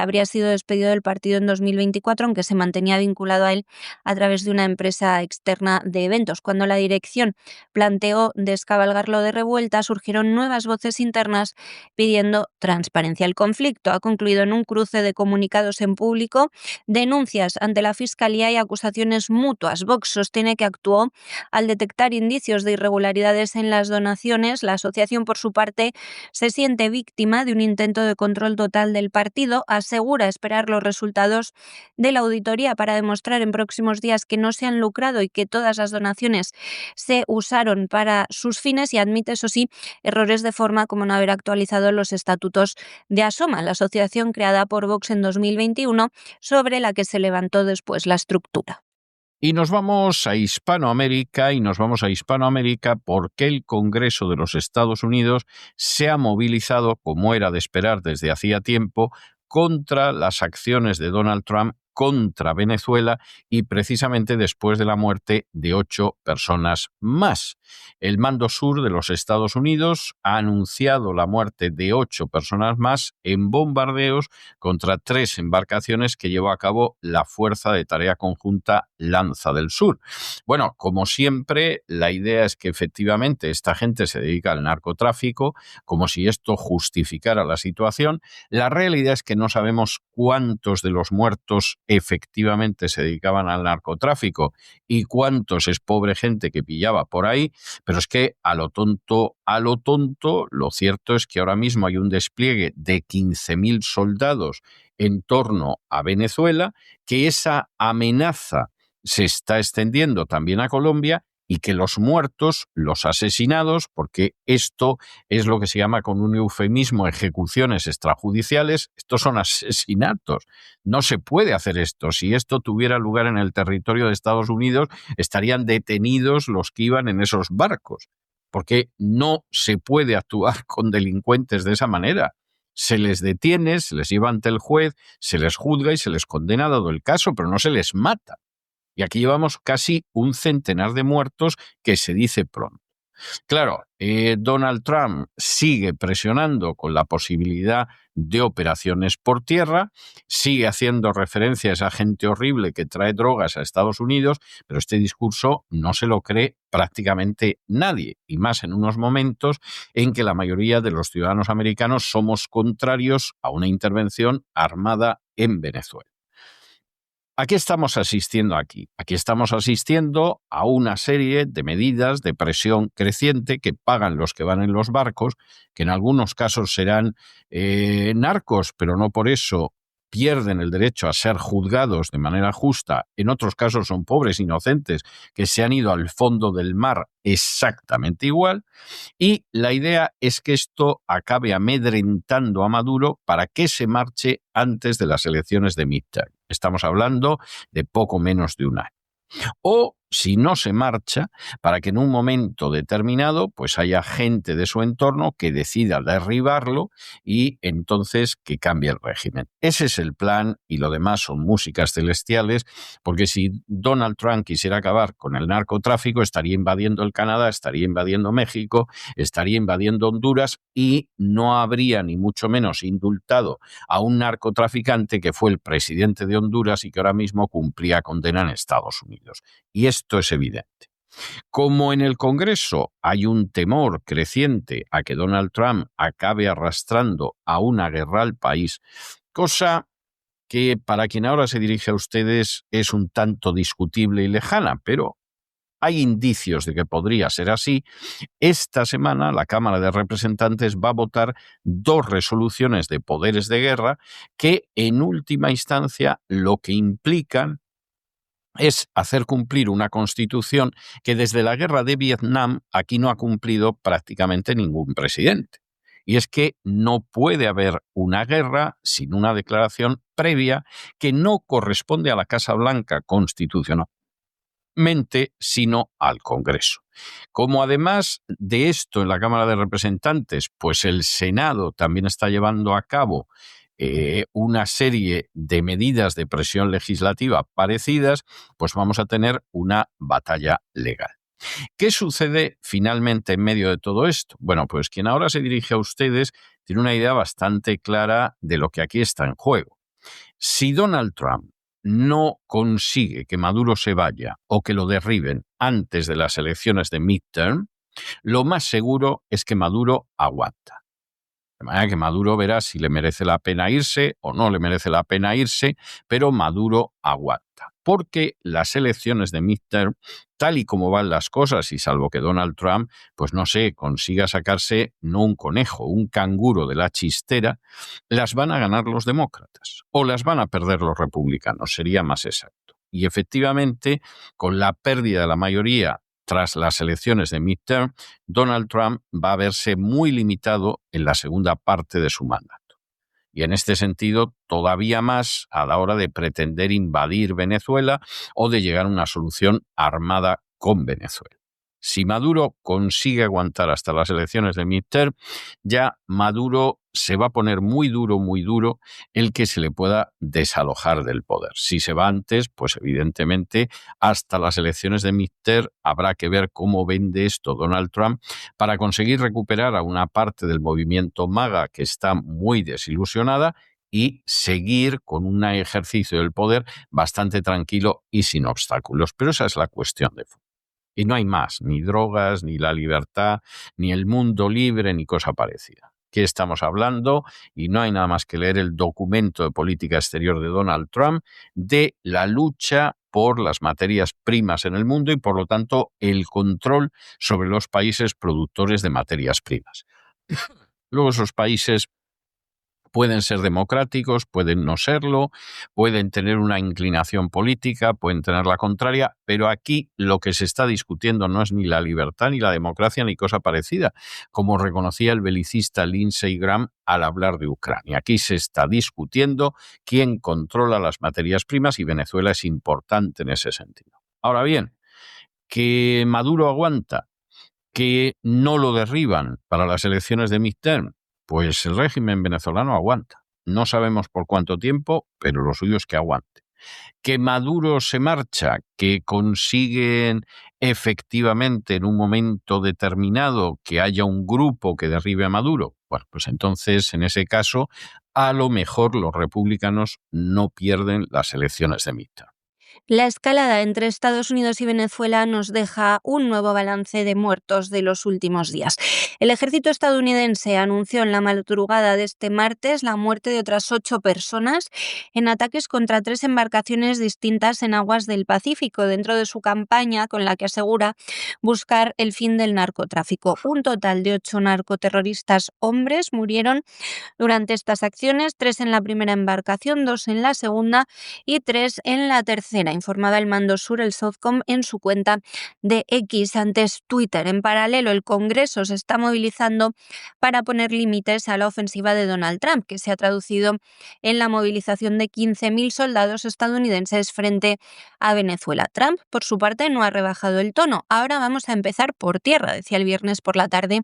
habría sido despedido del partido en 2024, aunque se mantenía vinculado a él a través de una empresa externa de eventos. Cuando la dirección planteó descabalgarlo de Revuelta, surgieron nuevas voces internas pidiendo transparencia. El conflicto ha concluido en un cruce de comunicados en público, denuncias ante la Fiscalía y acusaciones mutuas. Vox sostiene que actuó al detectar indicios de irregularidades en las donaciones. La asociación, por su parte, se siente víctima de un intento de control total del partido. Asegura esperar los resultados de la auditoría para demostrar en próximos días que no se han lucrado y que todas las donaciones se usaron para sus fines, y admite, eso sí, errores de forma como no haber actualizado los estatutos de Asoma, la asociación creada por Vox en 2021, sobre la que se levantó después la estructura. Y nos vamos a Hispanoamérica, porque el Congreso de los Estados Unidos se ha movilizado, como era de esperar desde hacía tiempo, contra las acciones de Donald Trump contra Venezuela y precisamente después de la muerte de 8 personas más. el Mando Sur de los Estados Unidos ha anunciado la muerte de 8 personas más en bombardeos contra 3 embarcaciones que llevó a cabo la Fuerza de Tarea Conjunta Lanza del Sur. Bueno, como siempre, la idea es que efectivamente esta gente se dedica al narcotráfico, como si esto justificara la situación. La realidad es que no sabemos cuántos de los muertos efectivamente se dedicaban al narcotráfico y cuántos es pobre gente que pillaba por ahí, pero es que a lo tonto, lo cierto es que ahora mismo hay un despliegue de 15.000 soldados en torno a Venezuela, que esa amenaza se está extendiendo también a Colombia y que los muertos, los asesinados, porque esto es lo que se llama con un eufemismo ejecuciones extrajudiciales, estos son asesinatos. No se puede hacer esto. Si esto tuviera lugar en el territorio de Estados Unidos, estarían detenidos los que iban en esos barcos, porque no se puede actuar con delincuentes de esa manera. Se les detiene, se les lleva ante el juez, se les juzga y se les condena dado el caso, pero no se les mata. Y aquí llevamos casi un centenar de muertos, que se dice pronto. Claro, Donald Trump sigue presionando con la posibilidad de operaciones por tierra, sigue haciendo referencia a esa gente horrible que trae drogas a Estados Unidos, pero este discurso no se lo cree prácticamente nadie, y más en unos momentos en que la mayoría de los ciudadanos americanos somos contrarios a una intervención armada en Venezuela. ¿A qué estamos asistiendo aquí? Aquí estamos asistiendo a una serie de medidas de presión creciente que pagan los que van en los barcos, que en algunos casos serán narcos, pero no por eso pierden el derecho a ser juzgados de manera justa. En otros casos son pobres inocentes que se han ido al fondo del mar exactamente igual. Y la idea es que esto acabe amedrentando a Maduro para que se marche antes de las elecciones de midterm. Estamos hablando de poco menos de un año. O, si no se marcha, para que en un momento determinado pues haya gente de su entorno que decida derribarlo y entonces que cambie el régimen. Ese es el plan y lo demás son músicas celestiales, porque si Donald Trump quisiera acabar con el narcotráfico, estaría invadiendo el Canadá, estaría invadiendo México, estaría invadiendo Honduras y no habría ni mucho menos indultado a un narcotraficante que fue el presidente de Honduras y que ahora mismo cumplía condena en Estados Unidos. Y esto es evidente. Como en el Congreso hay un temor creciente a que Donald Trump acabe arrastrando a una guerra al país, cosa que para quien ahora se dirige a ustedes es un tanto discutible y lejana, pero hay indicios de que podría ser así. Esta semana la Cámara de Representantes va a votar 2 resoluciones de poderes de guerra que en última instancia lo que implican es hacer cumplir una constitución que desde la guerra de Vietnam aquí no ha cumplido prácticamente ningún presidente. Y es que no puede haber una guerra sin una declaración previa que no corresponde a la Casa Blanca constitucionalmente, sino al Congreso. Como además de esto en la Cámara de Representantes, pues el Senado también está llevando a cabo una serie de medidas de presión legislativa parecidas, pues vamos a tener una batalla legal. ¿Qué sucede finalmente en medio de todo esto? Bueno, pues quien ahora se dirige a ustedes tiene una idea bastante clara de lo que aquí está en juego. Si Donald Trump no consigue que Maduro se vaya o que lo derriben antes de las elecciones de midterm, lo más seguro es que Maduro aguanta. De manera que Maduro verá si le merece la pena irse o no le merece la pena irse, pero Maduro aguanta. Porque las elecciones de midterm, tal y como van las cosas, y salvo que Donald Trump, pues no sé, consiga sacarse no un conejo, un canguro de la chistera, las van a ganar los demócratas o las van a perder los republicanos, sería más exacto. Y efectivamente, con la pérdida de la mayoría tras las elecciones de midterm, Donald Trump va a verse muy limitado en la segunda parte de su mandato. Y en este sentido, todavía más a la hora de pretender invadir Venezuela o de llegar a una solución armada con Venezuela. Si Maduro consigue aguantar hasta las elecciones de midterm, ya Maduro se va a poner muy duro el que se le pueda desalojar del poder. Si se va antes, pues evidentemente hasta las elecciones de midterm habrá que ver cómo vende esto Donald Trump para conseguir recuperar a una parte del movimiento MAGA que está muy desilusionada y seguir con un ejercicio del poder bastante tranquilo y sin obstáculos. Pero esa es la cuestión de fondo. Y no hay más, ni drogas, ni la libertad, ni el mundo libre, ni cosa parecida. ¿Qué estamos hablando? Y no hay nada más que leer el documento de política exterior de Donald Trump de la lucha por las materias primas en el mundo y, por lo tanto, el control sobre los países productores de materias primas. Luego esos países pueden ser democráticos, pueden no serlo, pueden tener una inclinación política, pueden tener la contraria, pero aquí lo que se está discutiendo no es ni la libertad, ni la democracia, ni cosa parecida, como reconocía el belicista Lindsey Graham al hablar de Ucrania. Aquí se está discutiendo quién controla las materias primas y Venezuela es importante en ese sentido. Ahora bien, que Maduro aguanta, que no lo derriban para las elecciones de midterm, pues el régimen venezolano aguanta. No sabemos por cuánto tiempo, pero lo suyo es que aguante. Que Maduro se marcha, que consiguen efectivamente en un momento determinado que haya un grupo que derribe a Maduro, bueno, pues entonces en ese caso a lo mejor los republicanos no pierden las elecciones de midterm. La escalada entre Estados Unidos y Venezuela nos deja un nuevo balance de muertos de los últimos días. El ejército estadounidense anunció en la madrugada de este martes la muerte de otras 8 personas en ataques contra 3 embarcaciones distintas en aguas del Pacífico, dentro de su campaña con la que asegura buscar el fin del narcotráfico. Un total de 8 narcoterroristas hombres murieron durante estas acciones, 3 en la primera embarcación, 2 en la segunda y 3 en la tercera, informaba el Mando Sur, el SOFCOM, en su cuenta de X, antes Twitter. En paralelo, el Congreso se está movilizando para poner límites a la ofensiva de Donald Trump, que se ha traducido en la movilización de 15.000 soldados estadounidenses frente a Venezuela. Trump, por su parte, no ha rebajado el tono. Ahora vamos a empezar por tierra, decía el viernes por la tarde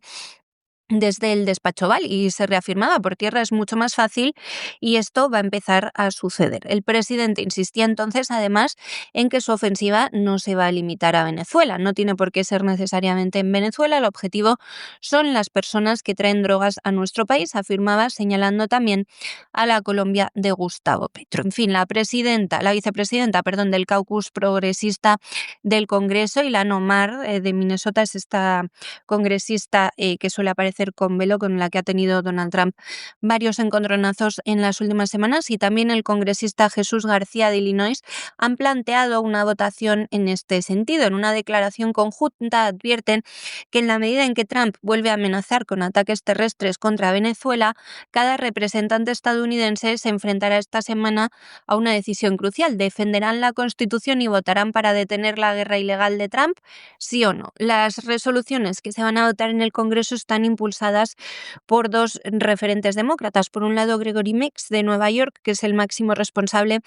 desde el despacho Oval, y se reafirmaba: por tierra es mucho más fácil y esto va a empezar a suceder. El presidente insistía entonces, además, en que su ofensiva no se va a limitar a Venezuela. No tiene por qué ser necesariamente en Venezuela. El objetivo son las personas que traen drogas a nuestro país, afirmaba, señalando también a la Colombia de Gustavo Petro. En fin, la vicepresidenta del caucus progresista del Congreso, Ilhan Omar, de Minnesota, es esta congresista que suele aparecer con velo, con la que ha tenido Donald Trump varios encontronazos en las últimas semanas, y también el congresista Jesús García de Illinois han planteado una votación en este sentido. En una declaración conjunta advierten que en la medida en que Trump vuelve a amenazar con ataques terrestres contra Venezuela, cada representante estadounidense se enfrentará esta semana a una decisión crucial: defenderán la Constitución y votarán para detener la guerra ilegal de Trump, sí o no. Las resoluciones que se van a votar en el Congreso están impulsadas por 2 referentes demócratas. Por un lado, Gregory Meeks, de Nueva York, que es el máximo responsable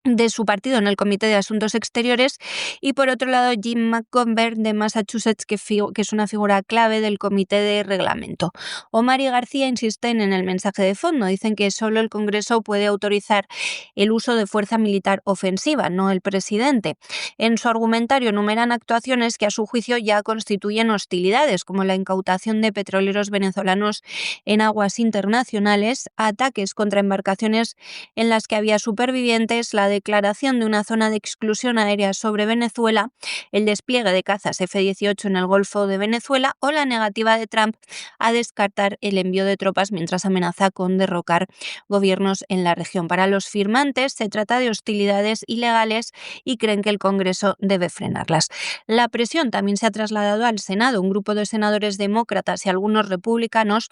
de su partido en el Comité de Asuntos Exteriores, y por otro lado Jim McGovern, de Massachusetts, que es una figura clave del Comité de Reglamento. Omar y García insisten en el mensaje de fondo. Dicen que solo el Congreso puede autorizar el uso de fuerza militar ofensiva, no el presidente. En su argumentario enumeran actuaciones que a su juicio ya constituyen hostilidades, como la incautación de petroleros venezolanos en aguas internacionales, ataques contra embarcaciones en las que había supervivientes, la declaración de una zona de exclusión aérea sobre Venezuela, el despliegue de cazas F-18 en el Golfo de Venezuela o la negativa de Trump a descartar el envío de tropas mientras amenaza con derrocar gobiernos en la región. Para los firmantes se trata de hostilidades ilegales y creen que el Congreso debe frenarlas. La presión también se ha trasladado al Senado. Un grupo de senadores demócratas y algunos republicanos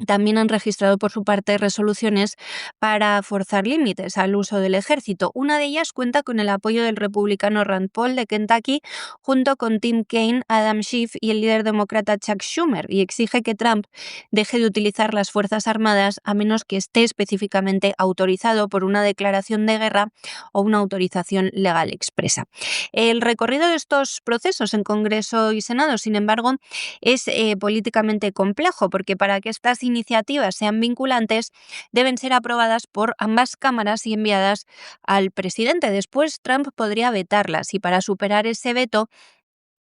también han registrado por su parte resoluciones para forzar límites al uso del ejército. Una de ellas cuenta con el apoyo del republicano Rand Paul de Kentucky, junto con Tim Kaine, Adam Schiff y el líder demócrata Chuck Schumer, y exige que Trump deje de utilizar las Fuerzas Armadas a menos que esté específicamente autorizado por una declaración de guerra o una autorización legal expresa. El recorrido de estos procesos en Congreso y Senado, sin embargo, es políticamente complejo, porque para que estas iniciativas sean vinculantes deben ser aprobadas por ambas cámaras y enviadas al presidente. Después, Trump podría vetarlas, y para superar ese veto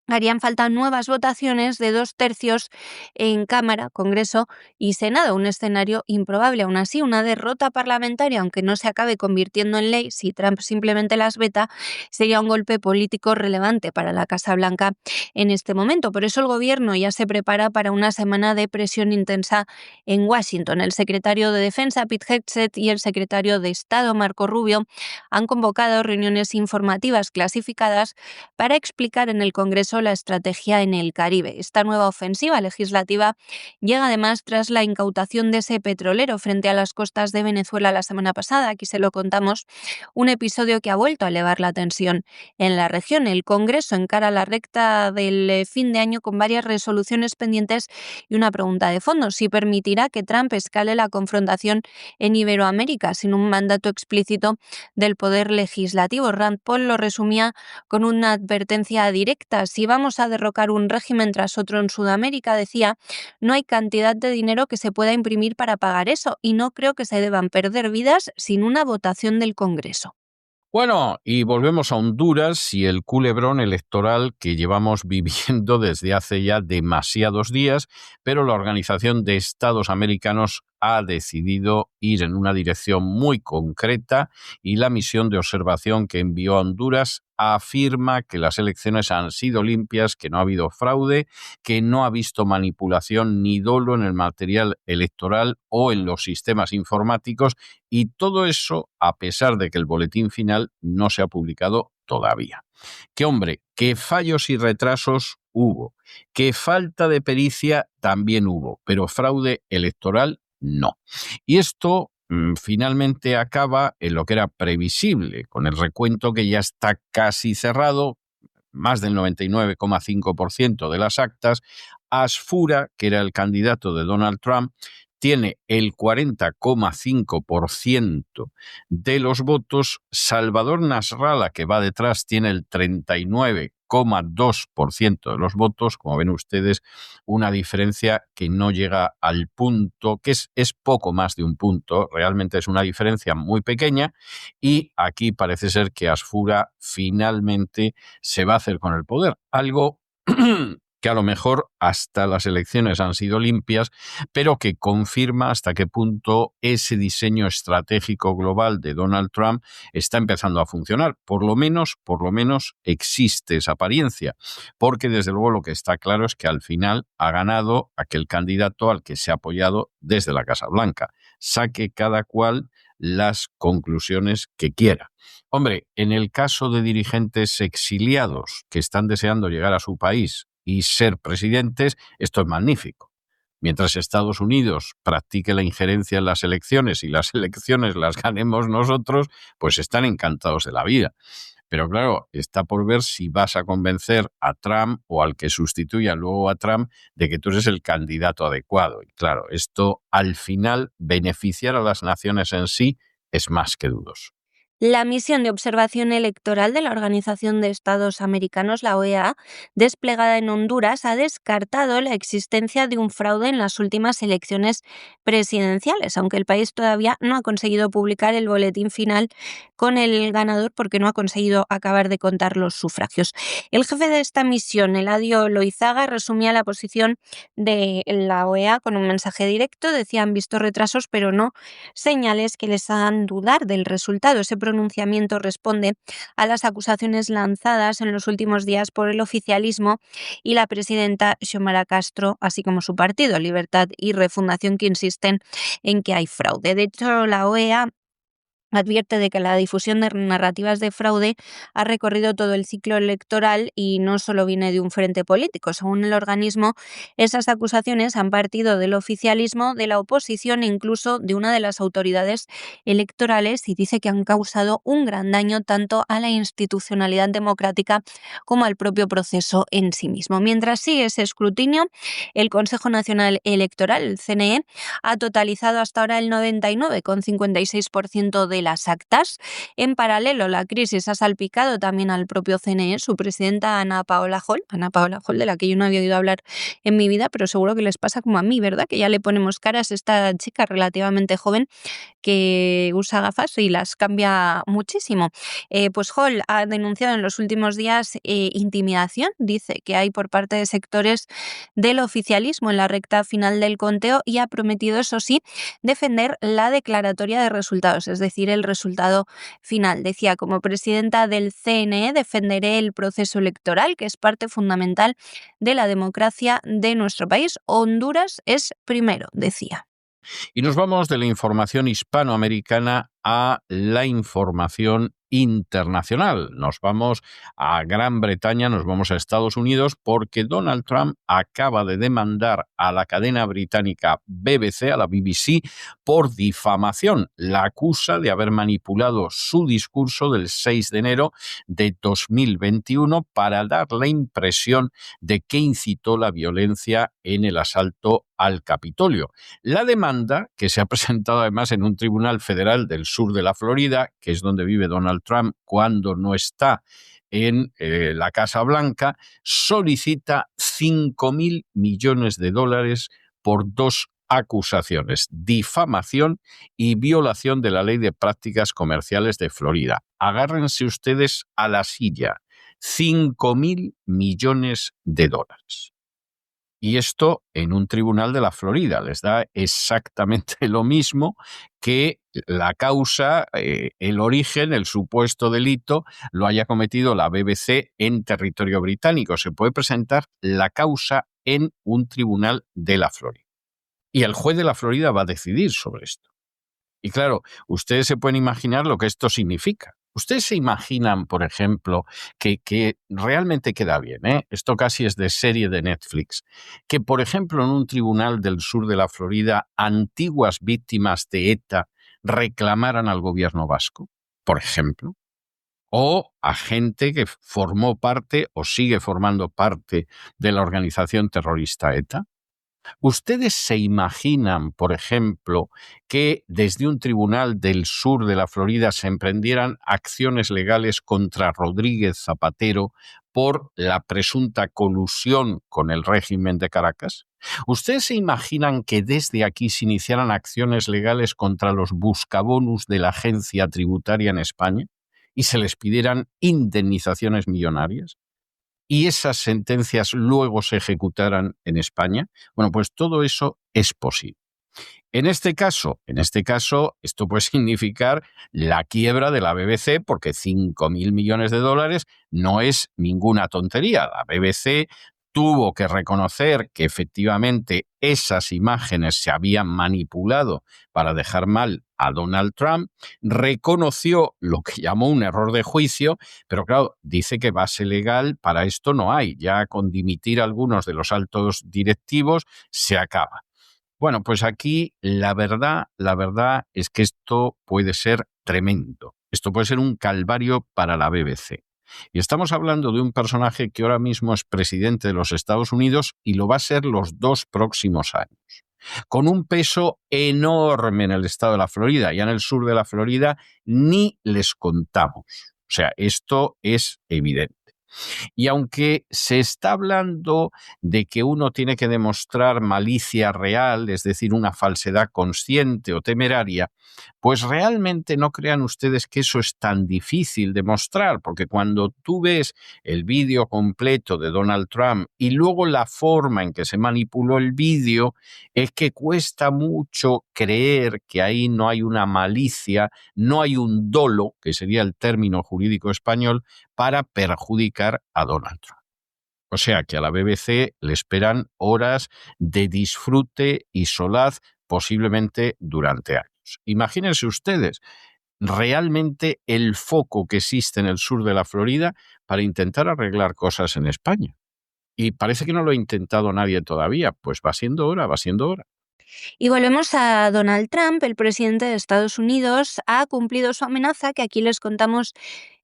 harían falta nuevas votaciones de 2/3 en Cámara, Congreso y Senado, un escenario improbable. Aún así, una derrota parlamentaria, aunque no se acabe convirtiendo en ley, si Trump simplemente las veta, sería un golpe político relevante para la Casa Blanca en este momento. Por eso el gobierno ya se prepara para una semana de presión intensa en Washington. El secretario de Defensa, Pete Hegseth, y el secretario de Estado, Marco Rubio, han convocado reuniones informativas clasificadas para explicar en el Congreso la estrategia en el Caribe. Esta nueva ofensiva legislativa llega además tras la incautación de ese petrolero frente a las costas de Venezuela la semana pasada. Aquí se lo contamos, un episodio que ha vuelto a elevar la tensión en la región. El Congreso encara la recta del fin de año con varias resoluciones pendientes y una pregunta de fondo: si permitirá que Trump escale la confrontación en Iberoamérica sin un mandato explícito del poder legislativo. Rand Paul lo resumía con una advertencia directa: si vamos a derrocar un régimen tras otro en Sudamérica, decía, no hay cantidad de dinero que se pueda imprimir para pagar eso, y no creo que se deban perder vidas sin una votación del Congreso. Bueno, y volvemos a Honduras y el culebrón electoral que llevamos viviendo desde hace ya demasiados días, pero la Organización de Estados Americanos ha decidido ir en una dirección muy concreta, y la misión de observación que envió a Honduras afirma que las elecciones han sido limpias, que no ha habido fraude, que no ha visto manipulación ni dolo en el material electoral o en los sistemas informáticos, y todo eso a pesar de que el boletín final no se ha publicado todavía. Que hombre, que fallos y retrasos hubo, que falta de pericia también hubo, pero fraude electoral no. Y esto finalmente acaba en lo que era previsible, con el recuento que ya está casi cerrado, más del 99,5% de las actas. Asfura, que era el candidato de Donald Trump, tiene el 40,5% de los votos. Salvador Nasralla, que va detrás, tiene el 39,2% de los votos. Como ven ustedes, una diferencia que no llega al punto, que es poco más de un punto, realmente es una diferencia muy pequeña, y aquí parece ser que Asfura finalmente se va a hacer con el poder, algo que a lo mejor hasta las elecciones han sido limpias, pero que confirma hasta qué punto ese diseño estratégico global de Donald Trump está empezando a funcionar. Por lo menos existe esa apariencia, porque desde luego lo que está claro es que al final ha ganado aquel candidato al que se ha apoyado desde la Casa Blanca. Saque cada cual las conclusiones que quiera. Hombre, en el caso de dirigentes exiliados que están deseando llegar a su país y ser presidentes, esto es magnífico. Mientras Estados Unidos practique la injerencia en las elecciones y las elecciones las ganemos nosotros, pues están encantados de la vida. Pero claro, está por ver si vas a convencer a Trump o al que sustituya luego a Trump de que tú eres el candidato adecuado. Y claro, esto al final beneficiar a las naciones en sí es más que dudoso. La misión de observación electoral de la Organización de Estados Americanos, la OEA, desplegada en Honduras, ha descartado la existencia de un fraude en las últimas elecciones presidenciales, aunque el país todavía no ha conseguido publicar el boletín final con el ganador porque no ha conseguido acabar de contar los sufragios. El jefe de esta misión, Eladio Loizaga, resumía la posición de la OEA con un mensaje directo. Decía: han visto retrasos, pero no señales que les hagan dudar del resultado. Ese pronunciamiento responde a las acusaciones lanzadas en los últimos días por el oficialismo y la presidenta Xiomara Castro, así como su partido, Libertad y Refundación, que insisten en que hay fraude. De hecho, la OEA advierte de que la difusión de narrativas de fraude ha recorrido todo el ciclo electoral y no solo viene de un frente político. Según el organismo, esas acusaciones han partido del oficialismo, de la oposición e incluso de una de las autoridades electorales, y dice que han causado un gran daño tanto a la institucionalidad democrática como al propio proceso en sí mismo. Mientras sigue ese escrutinio, el Consejo Nacional Electoral, el CNE, ha totalizado hasta ahora el 99,56% de las actas. En paralelo, la crisis ha salpicado también al propio CNE. Su presidenta, Ana Paola Hall, de la que yo no había oído hablar en mi vida, pero seguro que les pasa como a mí, ¿verdad? Que ya le ponemos caras a esta chica relativamente joven que usa gafas y las cambia muchísimo. Pues Hall ha denunciado en los últimos días intimidación. Dice que hay por parte de sectores del oficialismo en la recta final del conteo y ha prometido, eso sí, defender la declaratoria de resultados, es decir, el resultado final. Decía, como presidenta del CNE, defenderé el proceso electoral, que es parte fundamental de la democracia de nuestro país. Honduras es primero, decía. Y nos vamos de la información hispanoamericana a la información internacional. Nos vamos a Gran Bretaña, nos vamos a Estados Unidos, porque Donald Trump acaba de demandar a la cadena británica BBC, a la BBC, por difamación. La acusa de haber manipulado su discurso del 6 de enero de 2021 para dar la impresión de que incitó la violencia en el asalto al Capitolio. La demanda, que se ha presentado además en un tribunal federal del sur de la Florida, que es donde vive Donald Trump cuando no está en la Casa Blanca, solicita $5.000 millones por dos acusaciones: difamación y violación de la Ley de Prácticas Comerciales de Florida. Agárrense ustedes a la silla. $5.000 millones. Y esto en un tribunal de la Florida. Les da exactamente lo mismo que la causa, el origen, el supuesto delito, lo haya cometido la BBC en territorio británico. Se puede presentar la causa en un tribunal de la Florida. Y el juez de la Florida va a decidir sobre esto. Y claro, ustedes se pueden imaginar lo que esto significa. ¿Ustedes se imaginan, por ejemplo, que realmente queda bien, esto casi es de serie de Netflix, que, por ejemplo, en un tribunal del sur de la Florida, antiguas víctimas de ETA reclamaran al gobierno vasco, por ejemplo, o a gente que formó parte o sigue formando parte de la organización terrorista ETA? ¿Ustedes se imaginan, por ejemplo, que desde un tribunal del sur de la Florida se emprendieran acciones legales contra Rodríguez Zapatero por la presunta colusión con el régimen de Caracas? ¿Ustedes se imaginan que desde aquí se iniciaran acciones legales contra los buscabonus de la agencia tributaria en España y se les pidieran indemnizaciones millonarias? ¿Y esas sentencias luego se ejecutaran en España? Bueno, pues todo eso es posible. En este caso, esto puede significar la quiebra de la BBC, porque $5.000 millones no es ninguna tontería. La BBC tuvo que reconocer que efectivamente esas imágenes se habían manipulado para dejar mal a Donald Trump, reconoció lo que llamó un error de juicio, pero claro, dice que base legal para esto no hay. Ya con dimitir a algunos de los altos directivos se acaba. Bueno, pues aquí la verdad es que esto puede ser tremendo. Esto puede ser un calvario para la BBC. Y estamos hablando de un personaje que ahora mismo es presidente de los Estados Unidos y lo va a ser los 2 próximos años, con un peso enorme en el estado de la Florida. Ya en el sur de la Florida ni les contamos. O sea, esto es evidente. Y aunque se está hablando de que uno tiene que demostrar malicia real, es decir, una falsedad consciente o temeraria, pues realmente no crean ustedes que eso es tan difícil de mostrar, porque cuando tú ves el vídeo completo de Donald Trump y luego la forma en que se manipuló el vídeo, es que cuesta mucho creer que ahí no hay una malicia, no hay un dolo, que sería el término jurídico español, para perjudicar a Donald Trump. O sea que a la BBC le esperan horas de disfrute y solaz, posiblemente durante años. Imagínense ustedes, realmente el foco que existe en el sur de la Florida para intentar arreglar cosas en España. Y parece que no lo ha intentado nadie todavía. Pues va siendo hora, va siendo hora. Y volvemos a Donald Trump, el presidente de Estados Unidos, ha cumplido su amenaza que aquí les contamos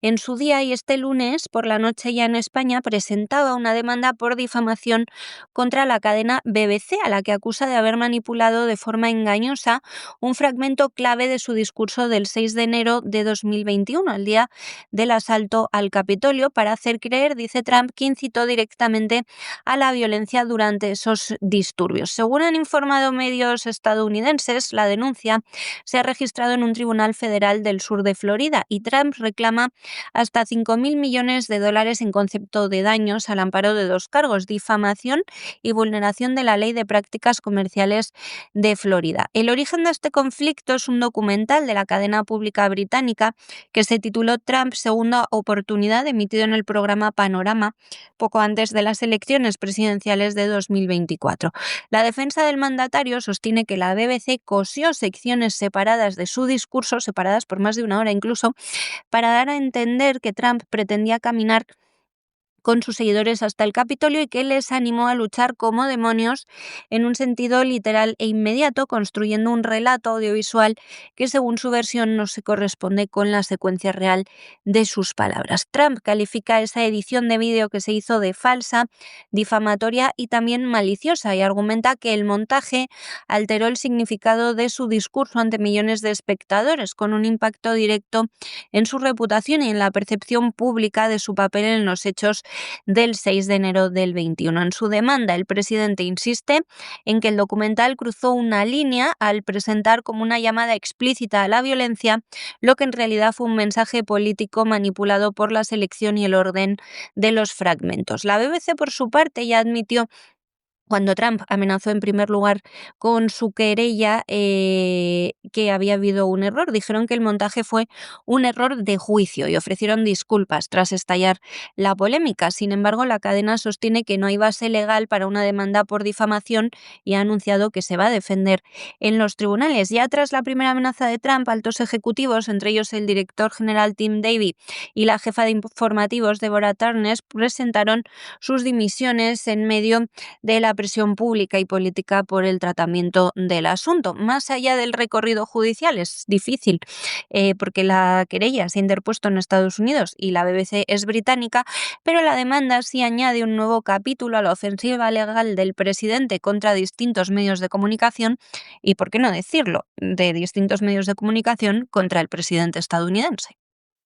en su día y este lunes por la noche ya en España presentaba una demanda por difamación contra la cadena BBC, a la que acusa de haber manipulado de forma engañosa un fragmento clave de su discurso del 6 de enero de 2021, el día del asalto al Capitolio, para hacer creer, dice Trump, que incitó directamente a la violencia durante esos disturbios. Según han informado medios estadounidenses, la denuncia se ha registrado en un tribunal federal del sur de Florida y Trump reclama hasta 5.000 millones de dólares en concepto de daños al amparo de dos cargos: difamación y vulneración de la Ley de Prácticas Comerciales de Florida. El origen de este conflicto es un documental de la cadena pública británica que se tituló Trump, Segunda Oportunidad, emitido en el programa Panorama poco antes de las elecciones presidenciales de 2024. La defensa del mandatario sostiene que la BBC cosió secciones separadas de su discurso, separadas por más de una hora incluso, para dar a entender que Trump pretendía caminar con sus seguidores hasta el Capitolio y que les animó a luchar como demonios en un sentido literal e inmediato, construyendo un relato audiovisual que, según su versión, no se corresponde con la secuencia real de sus palabras. Trump califica esa edición de vídeo que se hizo de falsa, difamatoria y también maliciosa, y argumenta que el montaje alteró el significado de su discurso ante millones de espectadores, con un impacto directo en su reputación y en la percepción pública de su papel en los hechos del 6 de enero del 21. En su demanda, el presidente insiste en que el documental cruzó una línea al presentar como una llamada explícita a la violencia lo que en realidad fue un mensaje político manipulado por la selección y el orden de los fragmentos. La BBC, por su parte, ya admitió, cuando Trump amenazó en primer lugar con su querella, que había habido un error. Dijeron que el montaje fue un error de juicio y ofrecieron disculpas tras estallar la polémica. Sin embargo, la cadena sostiene que no hay base legal para una demanda por difamación y ha anunciado que se va a defender en los tribunales. Ya tras la primera amenaza de Trump, altos ejecutivos, entre ellos el director general Tim Davie y la jefa de informativos Deborah Turner, presentaron sus dimisiones en medio de la presión pública y política por el tratamiento del asunto. Más allá del recorrido judicial es difícil porque la querella se ha interpuesto en Estados Unidos y la BBC es británica, pero la demanda sí añade un nuevo capítulo a la ofensiva legal del presidente contra distintos medios de comunicación y, por qué no decirlo, de distintos medios de comunicación contra el presidente estadounidense.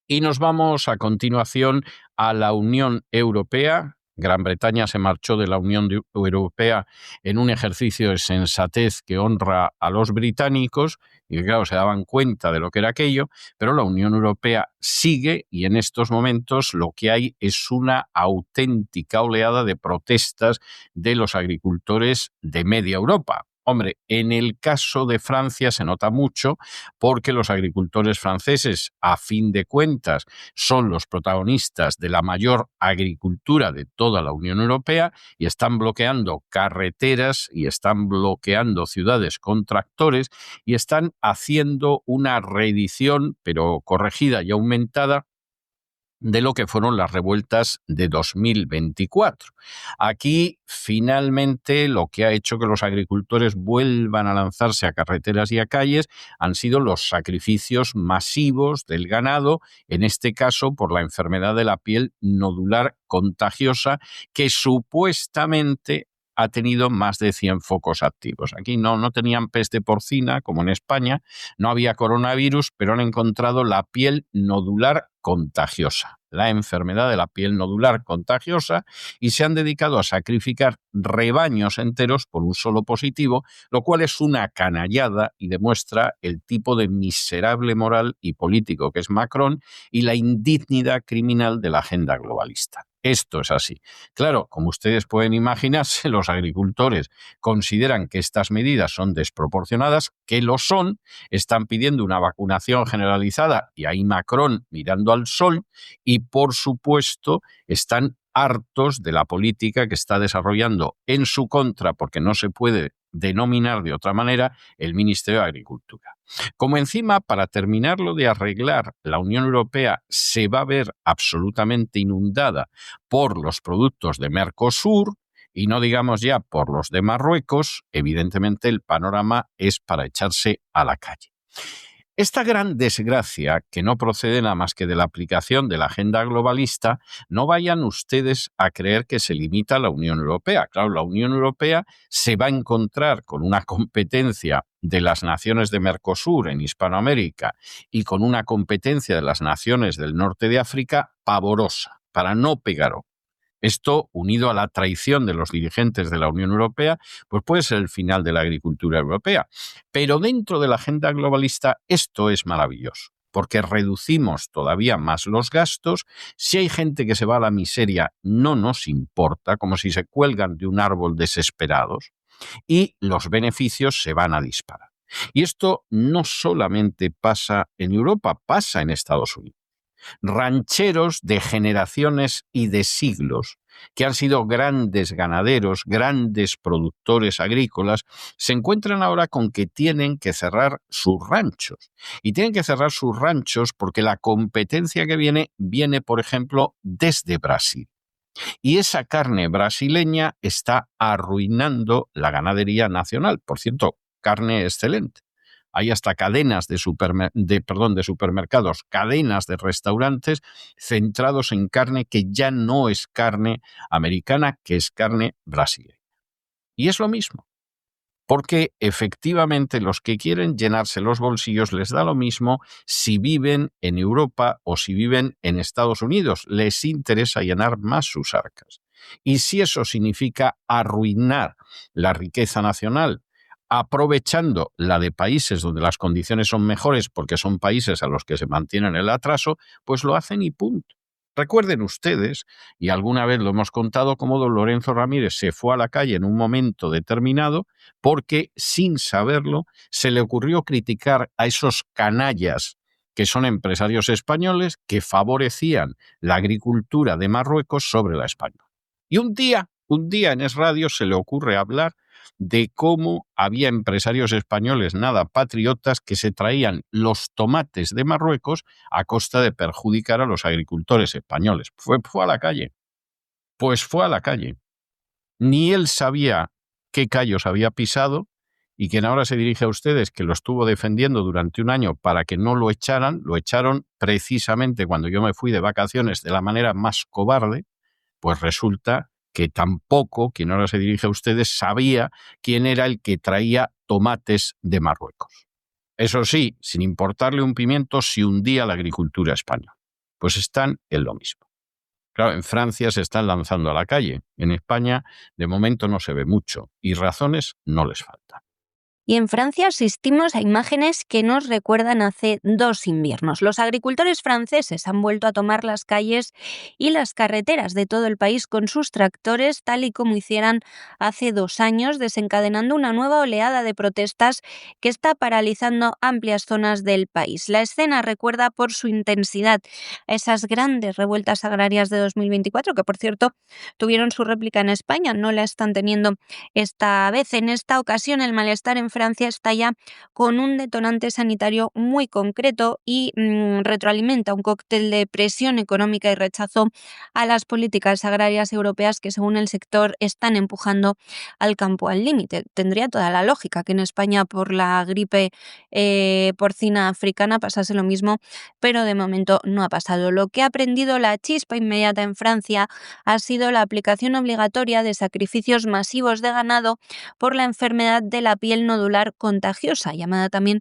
Y nos vamos a continuación a la Unión Europea. Gran Bretaña se marchó de la Unión Europea en un ejercicio de sensatez que honra a los británicos y que, claro, se daban cuenta de lo que era aquello, pero la Unión Europea sigue y en estos momentos lo que hay es una auténtica oleada de protestas de los agricultores de media Europa. Hombre, en el caso de Francia se nota mucho porque los agricultores franceses, a fin de cuentas, son los protagonistas de la mayor agricultura de toda la Unión Europea y están bloqueando carreteras y están bloqueando ciudades con tractores y están haciendo una reedición, pero corregida y aumentada, de lo que fueron las revueltas de 2024. Aquí, finalmente, lo que ha hecho que los agricultores vuelvan a lanzarse a carreteras y a calles han sido los sacrificios masivos del ganado, en este caso por la enfermedad de la piel nodular contagiosa, que supuestamente ha tenido más de 100 focos activos. Aquí no tenían peste porcina, como en España, no había coronavirus, pero han encontrado la piel nodular contagiosa, la enfermedad de la piel nodular contagiosa, y se han dedicado a sacrificar rebaños enteros por un solo positivo, lo cual es una canallada y demuestra el tipo de miserable moral y político que es Macron y la indignidad criminal de la agenda globalista. Esto es así. Claro, como ustedes pueden imaginarse, los agricultores consideran que estas medidas son desproporcionadas, que lo son, están pidiendo una vacunación generalizada y ahí Macron mirando al sol y, por supuesto, están hartos de la política que está desarrollando en su contra, porque no se puede denominar de otra manera el Ministerio de Agricultura. Como encima, para terminarlo de arreglar, la Unión Europea se va a ver absolutamente inundada por los productos de Mercosur, y no digamos ya por los de Marruecos, evidentemente el panorama es para echarse a la calle. Esta gran desgracia, que no procede nada más que de la aplicación de la agenda globalista, no vayan ustedes a creer que se limita a la Unión Europea. Claro, la Unión Europea se va a encontrar con una competencia de las naciones de Mercosur en Hispanoamérica y con una competencia de las naciones del norte de África pavorosa, para no pegar ojo. Esto, unido a la traición de los dirigentes de la Unión Europea, pues puede ser el final de la agricultura europea. Pero dentro de la agenda globalista esto es maravilloso, porque reducimos todavía más los gastos. Si hay gente que se va a la miseria, no nos importa, como si se cuelgan de un árbol desesperados, y los beneficios se van a disparar. Y esto no solamente pasa en Europa, pasa en Estados Unidos. Rancheros de generaciones y de siglos, que han sido grandes ganaderos, grandes productores agrícolas, se encuentran ahora con que tienen que cerrar sus ranchos. Y tienen que cerrar sus ranchos porque la competencia que viene, por ejemplo, desde Brasil. Y esa carne brasileña está arruinando la ganadería nacional. Por cierto, carne excelente. Hay hasta cadenas de supermercados, cadenas de restaurantes centrados en carne que ya no es carne americana, que es carne brasileña. Y es lo mismo, porque efectivamente los que quieren llenarse los bolsillos les da lo mismo si viven en Europa o si viven en Estados Unidos. Les interesa llenar más sus arcas. Y si eso significa arruinar la riqueza nacional, aprovechando la de países donde las condiciones son mejores porque son países a los que se mantienen el atraso, pues lo hacen y punto. Recuerden ustedes, y alguna vez lo hemos contado, cómo don Lorenzo Ramírez se fue a la calle en un momento determinado porque, sin saberlo, se le ocurrió criticar a esos canallas que son empresarios españoles que favorecían la agricultura de Marruecos sobre la española. Y un día en Es Radio se le ocurre hablar de cómo había empresarios españoles nada patriotas que se traían los tomates de Marruecos a costa de perjudicar a los agricultores españoles. Fue a la calle. Pues fue a la calle. Ni él sabía qué callos había pisado, y quien ahora se dirige a ustedes, que lo estuvo defendiendo durante un año para que no lo echaron precisamente cuando yo me fui de vacaciones de la manera más cobarde, pues resulta que tampoco, quien ahora se dirige a ustedes, sabía quién era el que traía tomates de Marruecos. Eso sí, sin importarle un pimiento si hundía la agricultura española. Pues están en lo mismo. Claro, en Francia se están lanzando a la calle. En España, de momento, no se ve mucho y razones no les faltan. Y en Francia asistimos a imágenes que nos recuerdan hace 2 inviernos. Los agricultores franceses han vuelto a tomar las calles y las carreteras de todo el país con sus tractores, tal y como hicieran hace 2 años, desencadenando una nueva oleada de protestas que está paralizando amplias zonas del país. La escena recuerda por su intensidad a esas grandes revueltas agrarias de 2024, que por cierto tuvieron su réplica en España, no la están teniendo esta vez. En esta ocasión el malestar en Francia estalla con un detonante sanitario muy concreto y retroalimenta un cóctel de presión económica y rechazo a las políticas agrarias europeas que, según el sector, están empujando al campo al límite. Tendría toda la lógica que en España por la gripe porcina africana pasase lo mismo, pero de momento no ha pasado. Lo que ha prendido la chispa inmediata en Francia ha sido la aplicación obligatoria de sacrificios masivos de ganado por la enfermedad de la piel nodular contagiosa, llamada también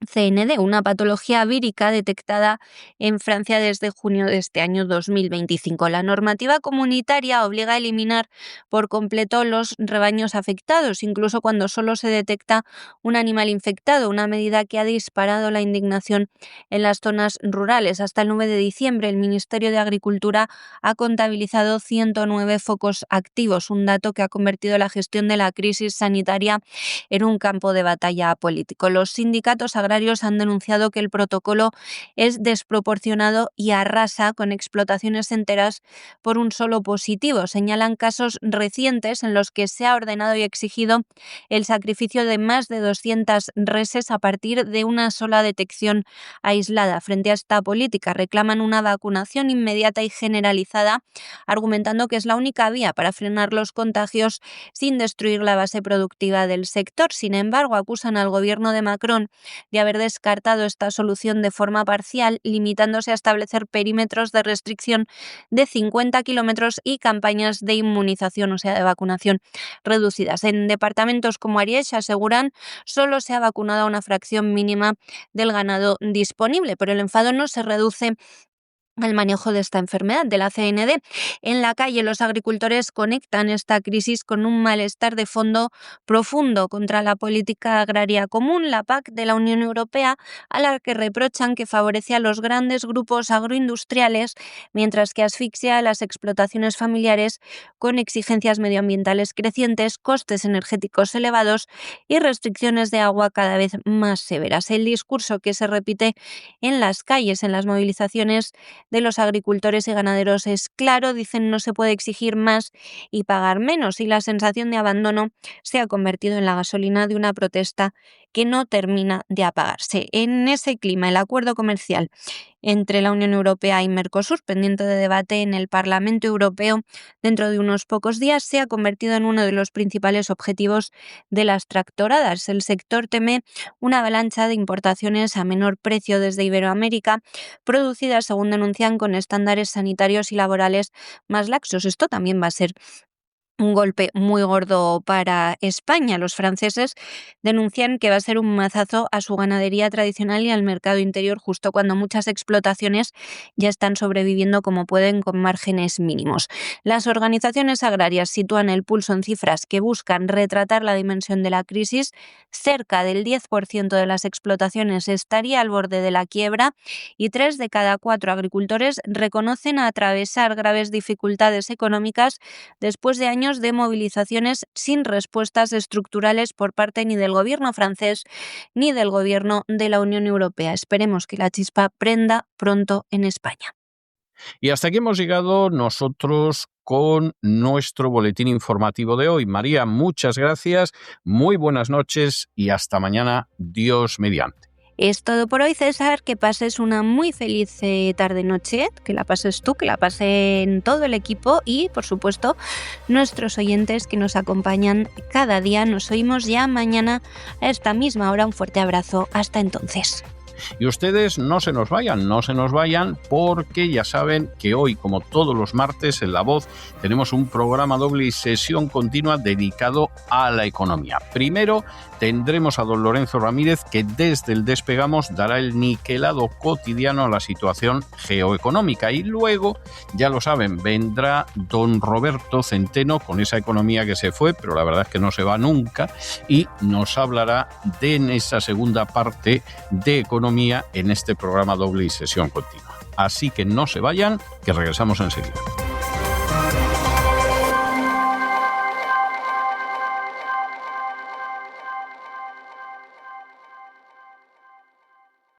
CND, una patología vírica detectada en Francia desde junio de este año 2025. La normativa comunitaria obliga a eliminar por completo los rebaños afectados, incluso cuando solo se detecta un animal infectado, una medida que ha disparado la indignación en las zonas rurales. Hasta el 9 de diciembre, el Ministerio de Agricultura ha contabilizado 109 focos activos, un dato que ha convertido la gestión de la crisis sanitaria en un campo de batalla político. Los sindicatos agrarios agrarios han denunciado que el protocolo es desproporcionado y arrasa con explotaciones enteras por un solo positivo. Señalan casos recientes en los que se ha ordenado y exigido el sacrificio de más de 200 reses a partir de una sola detección aislada. Frente a esta política, reclaman una vacunación inmediata y generalizada, argumentando que es la única vía para frenar los contagios sin destruir la base productiva del sector. Sin embargo, acusan al gobierno de Macron de haber descartado esta solución de forma parcial, limitándose a establecer perímetros de restricción de 50 kilómetros y campañas de inmunización, o sea, de vacunación reducidas. En departamentos como Ariège, aseguran, solo se ha vacunado a una fracción mínima del ganado disponible, pero el enfado no se reduce al manejo de esta enfermedad de la CND. En la calle, los agricultores conectan esta crisis con un malestar de fondo profundo contra la política agraria común, la PAC de la Unión Europea, a la que reprochan que favorece a los grandes grupos agroindustriales, mientras que asfixia a las explotaciones familiares con exigencias medioambientales crecientes, costes energéticos elevados y restricciones de agua cada vez más severas. El discurso que se repite en las calles, en las movilizaciones de los agricultores y ganaderos es claro. Dicen, no se puede exigir más y pagar menos, y la sensación de abandono se ha convertido en la gasolina de una protesta que no termina de apagarse. En ese clima, el acuerdo comercial entre la Unión Europea y Mercosur, pendiente de debate en el Parlamento Europeo dentro de unos pocos días, se ha convertido en uno de los principales objetivos de las tractoradas. El sector teme una avalancha de importaciones a menor precio desde Iberoamérica, producidas, según denuncian, con estándares sanitarios y laborales más laxos. Esto también va a ser un golpe muy gordo para España. Los franceses denuncian que va a ser un mazazo a su ganadería tradicional y al mercado interior, justo cuando muchas explotaciones ya están sobreviviendo como pueden con márgenes mínimos. Las organizaciones agrarias sitúan el pulso en cifras que buscan retratar la dimensión de la crisis. Cerca del 10% de las explotaciones estaría al borde de la quiebra y 3 de cada 4 agricultores reconocen atravesar graves dificultades económicas después de años de movilizaciones sin respuestas estructurales por parte ni del gobierno francés ni del gobierno de la Unión Europea. Esperemos que la chispa prenda pronto en España. Y hasta aquí hemos llegado nosotros con nuestro boletín informativo de hoy. María, muchas gracias, muy buenas noches y hasta mañana, Dios mediante. Es todo por hoy, César. Que pases una muy feliz tarde-noche, que la pases tú, que la pasen todo el equipo y, por supuesto, nuestros oyentes que nos acompañan cada día. Nos oímos ya mañana a esta misma hora. Un fuerte abrazo. Hasta entonces. Y ustedes no se nos vayan, porque ya saben que hoy, como todos los martes en La Voz, tenemos un programa doble y sesión continua dedicado a la economía. Primero tendremos a don Lorenzo Ramírez, que desde el Despegamos dará el niquelado cotidiano a la situación geoeconómica, y luego, ya lo saben, vendrá don Roberto Centeno con esa economía que se fue, pero la verdad es que no se va nunca, y nos hablará de en esa segunda parte de economía en este programa doble y sesión continua. Así que no se vayan, que regresamos enseguida.